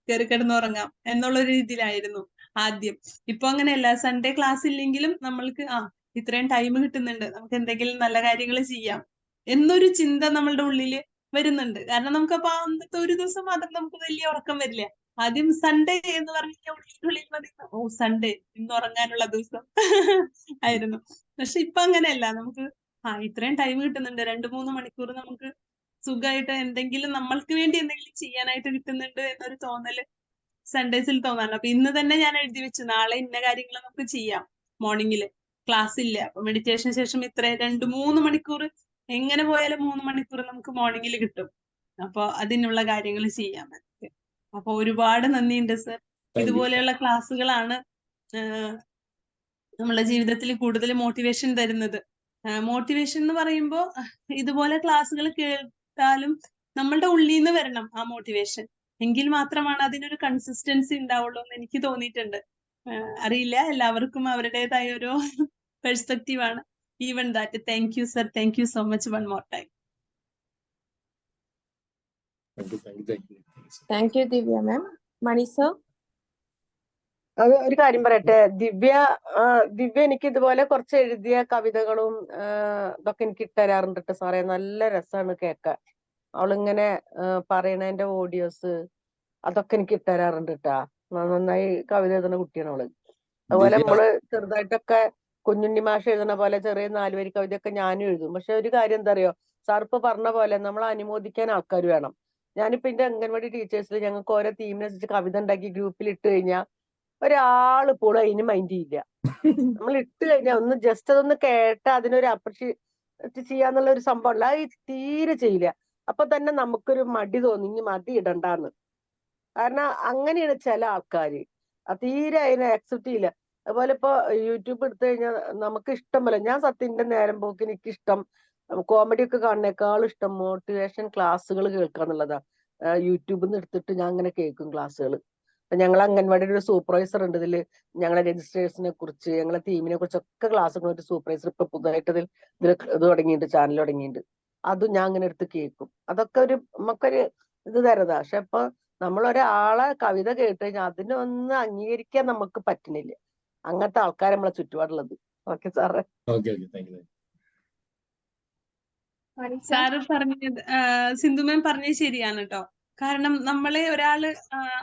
കയറി കിടന്നുറങ്ങാം എന്നുള്ള രീതിയിലായിരുന്നു ആദ്യം. ഇപ്പൊ അങ്ങനെയല്ല, സൺഡേ ക്ലാസ് ഇല്ലെങ്കിലും നമ്മൾക്ക് ഇത്രയും ടൈം കിട്ടുന്നുണ്ട്, നമുക്ക് എന്തെങ്കിലും നല്ല കാര്യങ്ങൾ ചെയ്യാം എന്നൊരു ചിന്ത നമ്മളുടെ ഉള്ളില് വരുന്നുണ്ട്. കാരണം നമുക്കപ്പോ അന്നത്തെ ഒരു ദിവസം മാത്രം നമുക്ക് വലിയ ഉറക്കം വരില്ല. ആദ്യം സൺഡേ എന്ന് പറഞ്ഞ ഉള്ളിൽ സൺഡേ ഇന്ന് ഉറങ്ങാനുള്ള ദിവസം ആയിരുന്നു. പക്ഷെ ഇപ്പൊ അങ്ങനെയല്ല, നമുക്ക് ഇത്രയും ടൈം കിട്ടുന്നുണ്ട്, 2-3 മണിക്കൂർ നമുക്ക് സുഖമായിട്ട് എന്തെങ്കിലും നമ്മൾക്ക് വേണ്ടി എന്തെങ്കിലും ചെയ്യാനായിട്ട് കിട്ടുന്നുണ്ട് എന്നൊരു തോന്നല് സൺഡേസിൽ തോന്നാറുണ്ട്. അപ്പൊ ഇന്ന് തന്നെ ഞാൻ എഴുതി വെച്ചു, നാളെ ഇന്ന കാര്യങ്ങൾ നമുക്ക് ചെയ്യാം. മോർണിംഗില് ക്ലാസ് ഇല്ല, അപ്പൊ മെഡിറ്റേഷന് ശേഷം ഇത്ര 2-3 മണിക്കൂർ എങ്ങനെ പോയാലും 3 മണിക്കൂർ നമുക്ക് മോർണിംഗിൽ കിട്ടും. അപ്പൊ അതിനുള്ള കാര്യങ്ങൾ ചെയ്യാൻ പറ്റും. അപ്പൊ ഒരുപാട് നന്ദിയുണ്ട് സർ. ഇതുപോലെയുള്ള ക്ലാസ്സുകളാണ് നമ്മളെ ജീവിതത്തിൽ കൂടുതൽ മോട്ടിവേഷൻ തരുന്നത്. മോട്ടിവേഷൻ എന്ന് പറയുമ്പോൾ ഇതുപോലെ ക്ലാസ്സുകൾ കേട്ടാലും നമ്മളുടെ ഉള്ളിൽ നിന്ന് വരണം ആ മോട്ടിവേഷൻ. എങ്കിൽ മാത്രമാണ് അതിനൊരു കൺസിസ്റ്റൻസി ഉണ്ടാവുള്ളൂ എന്ന് എനിക്ക് തോന്നിയിട്ടുണ്ട്. അറിയില്ല, എല്ലാവർക്കും അവരുടേതായ ഒരു പെർസ്പെക്റ്റീവ് ആണ്. Even that. Thank you sir, thank you so much one more time. Thank you Divya ma'am. Mani sir? അത് ഒരു കാര്യം പറയട്ടെ, ദിവ്യ എനിക്ക് ഇതുപോലെ കുറച്ച് എഴുതിയ കവിതകളും ഇതൊക്കെ എനിക്ക് ഇട്ടുതരാറുണ്ട് ട്ടോ സാറേ. നല്ല രസമാണ് കേൾക്കാൻ. അവളിങ്ങനെ പറയണതിന്റെ ഓഡിയോസ് അതൊക്കെ എനിക്ക് ഇട്ടുതരാറുണ്ട് ട്ടാ. നന്നായി കവിത എഴുതുന്ന കുട്ടിയാണ് അവള്. അതുപോലെ നമ്മള് ചെറുതായിട്ടൊക്കെ കുഞ്ഞുണ്ണി മാഷ് എഴുതുന്ന പോലെ ചെറിയ 4 വരി കവിതയൊക്കെ ഞാനും എഴുതും. പക്ഷെ ഒരു കാര്യം എന്താ അറിയോ, സാർ ഇപ്പൊ പറഞ്ഞ പോലെ നമ്മൾ അനുമോദിക്കാൻ ആൾക്കാർ വേണം. ഞാനിപ്പോ എന്റെ അംഗൻവാടി ടീച്ചേഴ്സിൽ ഞങ്ങൾക്ക് ഓരോ തീമിനനുസരിച്ച് കവിത ഉണ്ടാക്കി ഗ്രൂപ്പിൽ ഇട്ട് കഴിഞ്ഞാൽ ഒരാള് പോലും അതിന് മൈൻഡ് ചെയ്യില്ല. നമ്മൾ ഇട്ട് കഴിഞ്ഞാൽ ഒന്ന് ജസ്റ്റ് അതൊന്ന് കേട്ട അതിനൊരു അപ്രിഷിയേറ്റ് ചെയ്യാന്നുള്ള ഒരു സംഭവം ഉള്ള അത് തീരെ ചെയ്യില്ല. അപ്പൊ തന്നെ നമുക്കൊരു മടി തോന്നി, ഇനി മടി ഇടണ്ടാന്ന്. കാരണം അങ്ങനെയാണ് ചില ആൾക്കാര്, തീരെ അതിനെ അക്സെപ്റ്റ് ചെയ്യില്ല. അതുപോലെ ഇപ്പൊ യൂട്യൂബ് എടുത്തു കഴിഞ്ഞാൽ നമുക്ക് ഇഷ്ടം പോലെ, ഞാൻ സത്യന്റെ നേരം പോക്ക് എനിക്കിഷ്ടം കോമഡി ഒക്കെ കാണുന്നേക്കാളും ഇഷ്ടം മോട്ടിവേഷൻ ക്ലാസ്സുകൾ കേൾക്കാന്നുള്ളതാ. യൂട്യൂബിൽ നിന്ന് എടുത്തിട്ട് ഞാൻ അങ്ങനെ കേൾക്കും ക്ലാസ്സുകൾ. ഞങ്ങൾ അംഗൻവാടിയുടെ ഒരു സൂപ്പർവൈസർ ഉണ്ട് ഇതില്. ഞങ്ങളെ രജിസ്ട്രേഷനെ കുറിച്ച് ഞങ്ങളെ തീമിനെ കുറിച്ചൊക്കെ ക്ലാസ്സുകൾ ഒരു സൂപ്പർവൈസർ ഇപ്പൊ പുതുതായിട്ട് ഇത് തുടങ്ങിയിട്ടുണ്ട്, ചാനൽ തുടങ്ങിയിട്ടുണ്ട്. അതും ഞാൻ അങ്ങനെ എടുത്ത് കേൾക്കും. അതൊക്കെ നമുക്കൊരു ഇത് തരതാ. പക്ഷെ ഇപ്പൊ നമ്മളൊരാളെ കവിത കേട്ട് കഴിഞ്ഞാൽ അതിനൊന്ന് അംഗീകരിക്കാൻ നമുക്ക് പറ്റുന്നില്ല. അങ്ങനത്തെ ആൾക്കാർ നമ്മളെ ചുറ്റുപാടുള്ളത്. ഓക്കെ സാറേ. സാറ് പറഞ്ഞത് സിന്ധു മാം പറഞ്ഞത് ശരിയാണ് കേട്ടോ. കാരണം നമ്മളെ ഒരാള്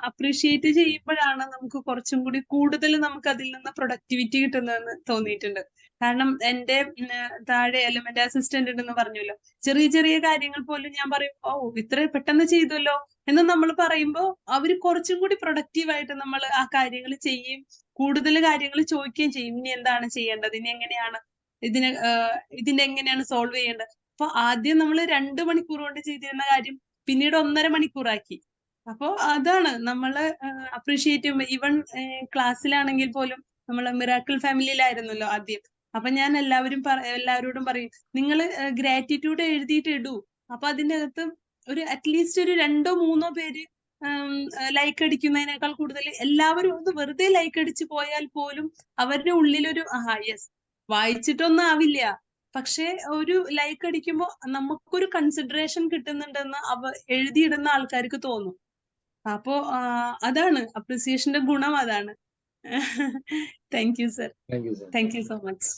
അപ്രീഷിയേറ്റ് ചെയ്യുമ്പോഴാണ് നമുക്ക് കുറച്ചും കൂടി കൂടുതൽ നമുക്ക് അതിൽ നിന്ന് പ്രൊഡക്ടിവിറ്റി കിട്ടുന്നതെന്ന് തോന്നിയിട്ടുണ്ട്. കാരണം എന്റെ താഴെ എന്റെ അസിസ്റ്റന്റ് ഉണ്ടെന്ന് പറഞ്ഞല്ലോ, ചെറിയ ചെറിയ കാര്യങ്ങൾ പോലും ഞാൻ പറയും, ഓ ഇത്ര പെട്ടെന്ന് ചെയ്തല്ലോ എന്ന് നമ്മൾ പറയുമ്പോൾ അവര് കുറച്ചും കൂടി പ്രൊഡക്റ്റീവായിട്ട് നമ്മൾ ആ കാര്യങ്ങൾ ചെയ്യും, കൂടുതൽ കാര്യങ്ങൾ ചോദിക്കുകയും ചെയ്യും. ഇനി എന്താണ് ചെയ്യേണ്ടത്, ഇനി എങ്ങനെയാണ് ഇതിനെ എങ്ങനെയാണ് സോൾവ് ചെയ്യേണ്ടത്. അപ്പൊ ആദ്യം നമ്മൾ 2 മണിക്കൂർ കൊണ്ട് ചെയ്തിരുന്ന കാര്യം പിന്നീട് 1.5 മണിക്കൂറാക്കി. അപ്പോ അതാണ് നമ്മള് അപ്രീഷിയേറ്റ് ചെയ്യുമ്പോൾ. ഈവൻ ക്ലാസ്സിലാണെങ്കിൽ പോലും നമ്മള് മിറാക്കിൾ ഫാമിലിയിലായിരുന്നല്ലോ ആദ്യം. അപ്പൊ ഞാൻ എല്ലാവരോടും പറയും, നിങ്ങൾ ഗ്രാറ്റിറ്റ്യൂഡ് എഴുതിയിട്ട് ഇടൂ. അപ്പൊ അതിന്റെ അകത്ത് ഒരു അറ്റ്ലീസ്റ്റ് ഒരു 2-3 പേര് ലൈക്ക് അടിക്കുന്നതിനേക്കാൾ കൂടുതൽ എല്ലാവരും ഒന്ന് വെറുതെ ലൈക്ക് അടിച്ചു പോയാൽ പോലും അവരുടെ ഉള്ളിലൊരു യെസ്, വായിച്ചിട്ടൊന്നും ആവില്ല, പക്ഷെ ഒരു ലൈക്ക് അടിക്കുമ്പോൾ നമുക്കൊരു കൺസിഡറേഷൻ കിട്ടുന്നുണ്ടെന്ന് എഴുതിയിടുന്ന ആൾക്കാർക്ക് തോന്നും. അപ്പോ അതാണ് അപ്രിസിയേഷന്റെ ഗുണം, അതാണ്. Thank you sir, thank you so much.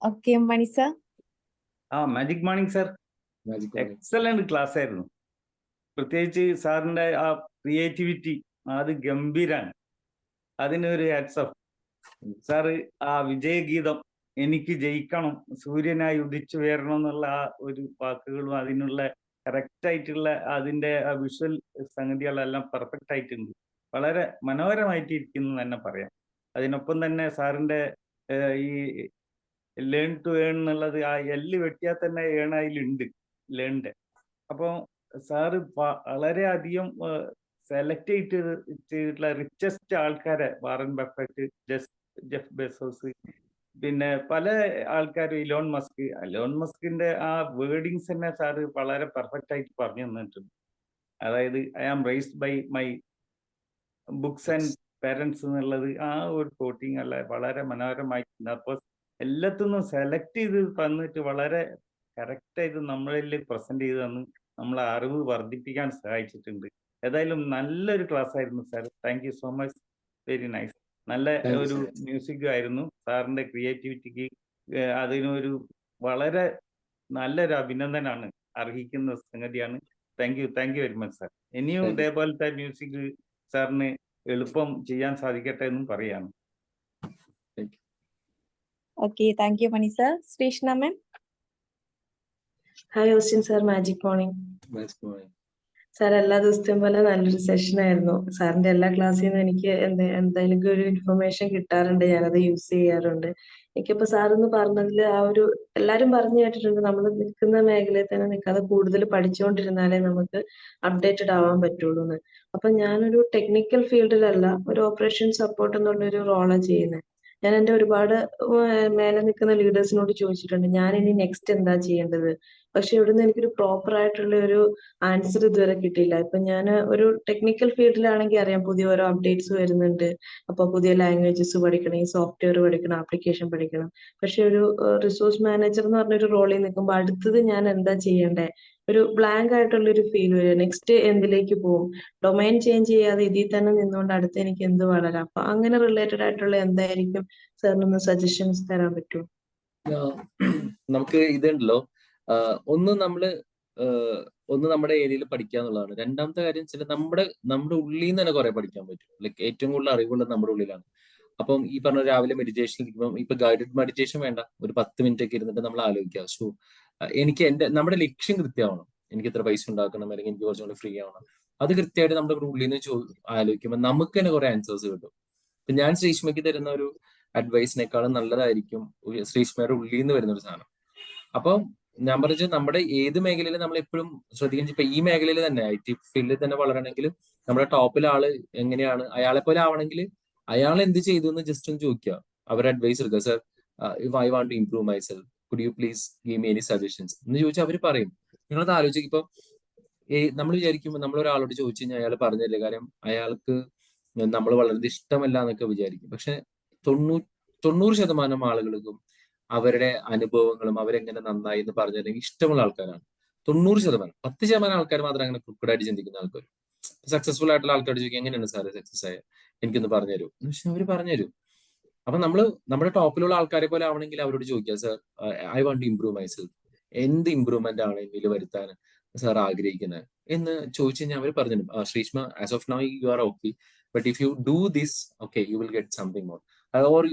Okay Mani sir? Magic morning sir, excellent class ആയിരുന്നു. പ്രത്യേകിച്ച് സാറിന്റെ ആ ക്രിയേറ്റിവിറ്റി അത് ഗംഭീരാണ്. അതിനൊരു ഹാറ്റ്സ് ഓഫ്. സാറ് ആ വിജയഗീതം എനിക്ക് ജയിക്കണം, സൂര്യനായി ഉദിച്ചു ഉയരണം എന്നുള്ള ആ ഒരു വാക്കുകളും അതിനുള്ള കറക്റ്റ് ആയിട്ടുള്ള അതിന്റെ ആ വിഷ്വൽ സംഗതികളെല്ലാം പെർഫെക്റ്റ് ആയിട്ടുണ്ട്. വളരെ മനോഹരമായിട്ട് ഇരിക്കുന്നു തന്നെ പറയാം. അതിനൊപ്പം തന്നെ സാറിന്റെ ഈ ലേൺ ടു ഏൺ എന്നുള്ളത് ആ എല്ല് വെട്ടിയാൽ തന്നെ ഏണയിലുണ്ട് ലേണിന്റെ. അപ്പോൾ സാറ് വളരെ അധികം സെലക്ട് ചെയ്തിട്ടുള്ള റിച്ചസ്റ്റ് ആൾക്കാരെ, വാറൻ ബഫറ്റ്, ജെഫ് ബെസോസ്, പിന്നെ പല ആൾക്കാരും, ഇലോൺ മസ്കിന്റെ ആ വേർഡിങ്സ് തന്നെ സാറ് വളരെ പെർഫെക്റ്റ് ആയിട്ട് പറഞ്ഞു തന്നിട്ടുണ്ട്. അതായത് I am raised by my books and parents എന്നുള്ളത് ആ ഒരു കോട്ടിങ് അല്ല വളരെ മനോഹരമായിട്ടുണ്ട്. അപ്പോൾ എല്ലാത്തിനും സെലക്ട് ചെയ്ത് തന്നിട്ട് വളരെ കറക്റ്റായിട്ട് നമ്മളിൽ പ്രസന്റ് ചെയ്ത് തന്ന് നമ്മളെ അറിവ് വർദ്ധിപ്പിക്കാൻ സഹായിച്ചിട്ടുണ്ട്. ഏതായാലും നല്ലൊരു ക്ലാസ് ആയിരുന്നു sir. Thank you so much, very nice. നല്ല ഒരു മ്യൂസിക് ആയിരുന്നു. സാറിന്റെ ക്രിയേറ്റിവിറ്റിക്ക് അതിനൊരു വളരെ നല്ലൊരു അഭിനന്ദനാണ്, അർഹിക്കുന്ന സംഗതിയാണ്. Thank you very much sir. ഇനിയും ഇതേപോലത്തെ മ്യൂസിക് സാറിന് എളുപ്പം ചെയ്യാൻ സാധിക്കട്ടെ എന്നും പറയാണ്. Okay, thank you Mani sir. Sreeshna ma'am? Hi Austin sir, magic morning. Sir, എല്ലാ ദിവസത്തെയും പോലെ നല്ലൊരു സെഷൻ ആയിരുന്നു. സാറിന്റെ എല്ലാ ക്ലാസ്സിൽ നിന്നും എനിക്ക് എന്തായാലും ഒരു ഇൻഫർമേഷൻ കിട്ടാറുണ്ട്, ഞാനത് യൂസ് ചെയ്യാറുണ്ട്. എനിക്കിപ്പോ സാറൊന്ന് പറഞ്ഞതിൽ എല്ലാരും പറഞ്ഞു കേട്ടിട്ടുണ്ട്, നമ്മൾ നിൽക്കുന്ന മേഖലയിൽ തന്നെ നിൽക്കാതെ കൂടുതൽ പഠിച്ചുകൊണ്ടിരുന്നാലേ നമുക്ക് അപ്ഡേറ്റഡ് ആവാൻ പറ്റുള്ളൂ എന്ന്. അപ്പൊ ഞാനൊരു ടെക്നിക്കൽ ഫീൽഡിലല്ല, ഒരു ഓപ്പറേഷൻ സപ്പോർട്ട് എന്നുള്ളൊരു റോളാണ് ചെയ്യുന്നത്. ഞാൻ എന്റെ ഒരുപാട് മേലെ നിൽക്കുന്ന ലീഡേഴ്സിനോട് ചോദിച്ചിട്ടുണ്ട്, ഞാൻ ഇനി നെക്സ്റ്റ് എന്താ ചെയ്യേണ്ടത്. പക്ഷെ ഇവിടുന്ന് എനിക്കൊരു പ്രോപ്പർ ആയിട്ടുള്ള ഒരു ആൻസർ ഇതുവരെ കിട്ടിയില്ല. ഇപ്പൊ ഞാൻ ഒരു ടെക്നിക്കൽ ഫീൽഡിലാണെങ്കിൽ അറിയാം, പുതിയ ഓരോ അപ്ഡേറ്റ്സ് വരുന്നുണ്ട്. അപ്പൊ പുതിയ ലാംഗ്വേജസ് പഠിക്കണം, ഈ സോഫ്റ്റ്വെയർ പഠിക്കണം, ആപ്ലിക്കേഷൻ പഠിക്കണം. പക്ഷെ ഒരു റിസോഴ്സ് മാനേജർ എന്ന് പറഞ്ഞൊരു റോളിൽ നിൽക്കുമ്പോൾ അടുത്തത് ഞാൻ എന്താ ചെയ്യേണ്ടേ, ഒരു ബ്ലാങ്ക് ആയിട്ടുള്ള ഒരു ഫീൽ വരും. നെക്സ്റ്റ് എന്തിലേക്ക് പോകും, ഡൊമൈൻ ചേഞ്ച് ചെയ്യാതെ ഇതിൽ തന്നെ നിന്നുകൊണ്ട് അടുത്ത് എനിക്ക് എന്ത് വളരാം. അപ്പൊ അങ്ങനെ റിലേറ്റഡ് ആയിട്ടുള്ള എന്തായിരിക്കും സാറിനൊന്ന് സജഷൻസ് തരാൻ പറ്റുമോ? നമുക്ക് ഇതുണ്ടല്ലോ, ഒന്ന് നമ്മുടെ ഏരിയയിൽ പഠിക്കുക എന്നുള്ളതാണ്. രണ്ടാമത്തെ കാര്യം വെച്ചാൽ നമ്മുടെ ഉള്ളിൽ നിന്ന് തന്നെ കുറെ പഠിക്കാൻ പറ്റും. ലൈക്ക് ഏറ്റവും കൂടുതൽ അറിവുള്ളത് നമ്മുടെ ഉള്ളിലാണ്. അപ്പം ഈ പറഞ്ഞ രാവിലെ മെഡിറ്റേഷൻ ഇരിക്കുമ്പോൾ ഇപ്പൊ ഗൈഡഡ് മെഡിറ്റേഷൻ വേണ്ട, ഒരു 10 മിനിറ്റ് ഒക്കെ ഇരുന്നിട്ട് നമ്മൾ ആലോചിക്കുക. സോ എനിക്ക് നമ്മുടെ ലക്ഷ്യം കൃത്യമാവണം. എനിക്ക് ഇത്ര പൈസ ഉണ്ടാക്കണം, അല്ലെങ്കിൽ എനിക്ക് കുറച്ചും കൂടി ഫ്രീ ആവണം. അത് കൃത്യമായിട്ട് നമ്മുടെ ഉള്ളിൽ നിന്ന് ആലോചിക്കുമ്പോൾ നമുക്ക് തന്നെ കുറെ ആൻസേഴ്സ് കിട്ടും. ഇപ്പൊ ഞാൻ ശ്രീഷ്മയ്ക്ക് തരുന്ന ഒരു അഡ്വൈസിനേക്കാളും നല്ലതായിരിക്കും ശ്രീഷ്മയുടെ ഉള്ളിൽ നിന്ന് വരുന്ന ഒരു സാധനം. അപ്പം ഞാൻ പറഞ്ഞത് നമ്മുടെ ഏത് മേഖലയിൽ നമ്മൾ എപ്പോഴും ശ്രദ്ധിക്കാൻ, ഇപ്പൊ ഈ മേഖലയിൽ തന്നെ IT ഫീൽഡിൽ തന്നെ വളരണമെങ്കിൽ നമ്മുടെ ടോപ്പിലെ ആള് എങ്ങനെയാണ്, അയാളെ പോലെ ആവണമെങ്കിൽ അയാൾ എന്ത് ചെയ്തു എന്ന് ജസ്റ്റ് ഒന്ന് ചോദിക്കുക, അവർ അഡ്വൈസ് എടുക്കുക. Sir, if I want to improve myself, could you please give me any suggestions എന്ന് ചോദിച്ചാൽ അവർ പറയും. നിങ്ങളത് ആലോചിക്കും. ഇപ്പൊ നമ്മൾ വിചാരിക്കുമ്പോൾ നമ്മൾ ഒരാളോട് ചോദിച്ചു കഴിഞ്ഞാൽ അയാൾ പറഞ്ഞില്ലേ, കാര്യം അയാൾക്ക് നമ്മൾ വളരെ ഇഷ്ടമല്ല എന്നൊക്കെ വിചാരിക്കും. പക്ഷെ 90% ആളുകൾക്കും അവരുടെ അനുഭവങ്ങളും അവരെങ്ങനെ നന്നായി എന്ന് പറഞ്ഞില്ലെങ്കിൽ ഇഷ്ടമുള്ള ആൾക്കാരാണ് 90%. 10% ആൾക്കാർ മാത്രം അങ്ങനെ ക്രിക്കറ്റായിട്ട് ചിന്തിക്കുന്ന ആൾക്കാർ. സക്സസ്ഫുൾ ആയിട്ടുള്ള ആൾക്കാർ ചോദിക്കും, എങ്ങനെയാണ് സാറ് സക്സസ് ആയ, എനിക്കൊന്ന് പറഞ്ഞുതരൂ എന്ന് വെച്ചാൽ അവർ പറഞ്ഞുതരും. അപ്പൊ നമ്മുടെ ടോപ്പിലുള്ള ആൾക്കാരെ പോലെ ആവണമെങ്കിൽ അവരോട് ചോദിക്കുക, sir I want to improve myself, എന്ത് ഇംപ്രൂവ്മെന്റ് ആണ് എന്നിൽ വരുത്താൻ സാർ ആഗ്രഹിക്കുന്നത് എന്ന് ചോദിച്ചു കഴിഞ്ഞാൽ അവർ പറഞ്ഞു, Sreeshma as of now you are okay, but if you do this okay you will get something more, or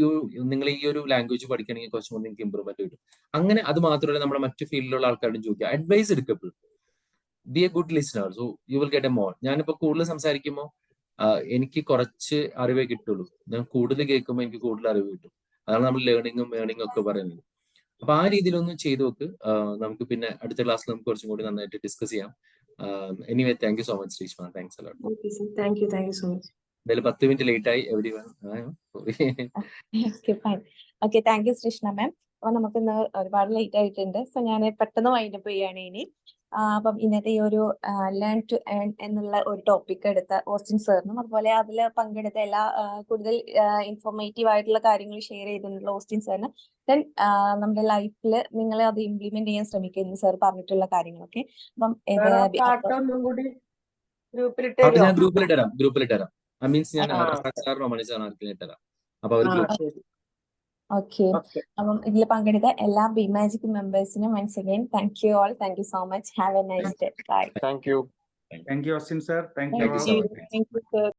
നിങ്ങൾ ഈ ഒരു ലാംഗ്വേജ് പഠിക്കണമെങ്കിൽ കുറച്ചും കൂടി നിങ്ങൾക്ക് ഇമ്പ്രൂവ്മെന്റ് കിട്ടും. അങ്ങനെ അത് മാത്രമല്ല, നമ്മുടെ മറ്റു ഫീൽഡിലുള്ള ആൾക്കാരോടും ചോദിക്കുക, അഡ്വൈസ് എടുക്കപ്പോൾ be a good listener, so you will get a more. ഞാനിപ്പോ കൂടുതൽ സംസാരിക്കുമ്പോൾ എനിക്ക് കുറച്ച് അറിവേ കിട്ടുള്ളൂ, ഞാൻ കൂടുതൽ കേൾക്കുമ്പോൾ എനിക്ക് കൂടുതൽ അറിവ് കിട്ടും. അതാണ് നമ്മൾ ലേണിങ്ങും ഏണിങ്ങും ഒക്കെ പറയുന്നത്. അപ്പൊ ആ രീതിയിലൊന്നും ചെയ്തു നോക്ക്. നമുക്ക് പിന്നെ അടുത്ത ക്ലാസ്സിൽ നമുക്ക് കുറച്ചും കൂടി നന്നായിട്ട് ഡിസ്കസ് ചെയ്യാം. Anyway, thank you so much Sreeshma, thanks a lot. Thank you so much. എന്തായാലും 10 മിനിറ്റ് ലേറ്റ് ആയി everyone. Okay, thank you Sreeshma ma'am. അപ്പൊ നമുക്ക് ഇന്ന് ഒരുപാട് ലേറ്റ് ആയിട്ടുണ്ട്. സോ ഞാൻ പെട്ടെന്ന് വൈൻഡപ്പ് ചെയ്യാണ് ഇനി. അപ്പം ഇന്നത്തെ ഈ ഒരു ലേൺ ടു ഏൺ എന്നുള്ള ഒരു ടോപ്പിക് എടുത്ത ഓസ്റ്റിൻ സാറിനും അതുപോലെ അതിൽ പങ്കെടുത്ത എല്ലാ കൂടുതൽ ഇൻഫോർമേറ്റീവ് ആയിട്ടുള്ള കാര്യങ്ങൾ ഷെയർ ചെയ്തിട്ടുള്ള ഓസ്റ്റിൻ സാറിന്, ദെൻ നമ്മുടെ ലൈഫിൽ നിങ്ങൾ അത് ഇംപ്ലിമെന്റ് ചെയ്യാൻ ശ്രമിക്കുന്നു സാർ പറഞ്ഞിട്ടുള്ള കാര്യങ്ങളൊക്കെ. അപ്പം ഞാൻ ഗ്രൂപ്പിലിട്ടരാം. മീൻസ് ഞാൻ ഇട്ടരാം. അപ്പൊ അവർ ഓക്കെ. അപ്പം ഇതിൽ പങ്കെടുത്ത എല്ലാ ബി മാജിക് മെമ്പേഴ്സിനും once again thank you all. Thank you so much. Have a nice day. Bye. Thank you. Thank you, Austin sir. Thank Thank you so you. much. Thank you, sir.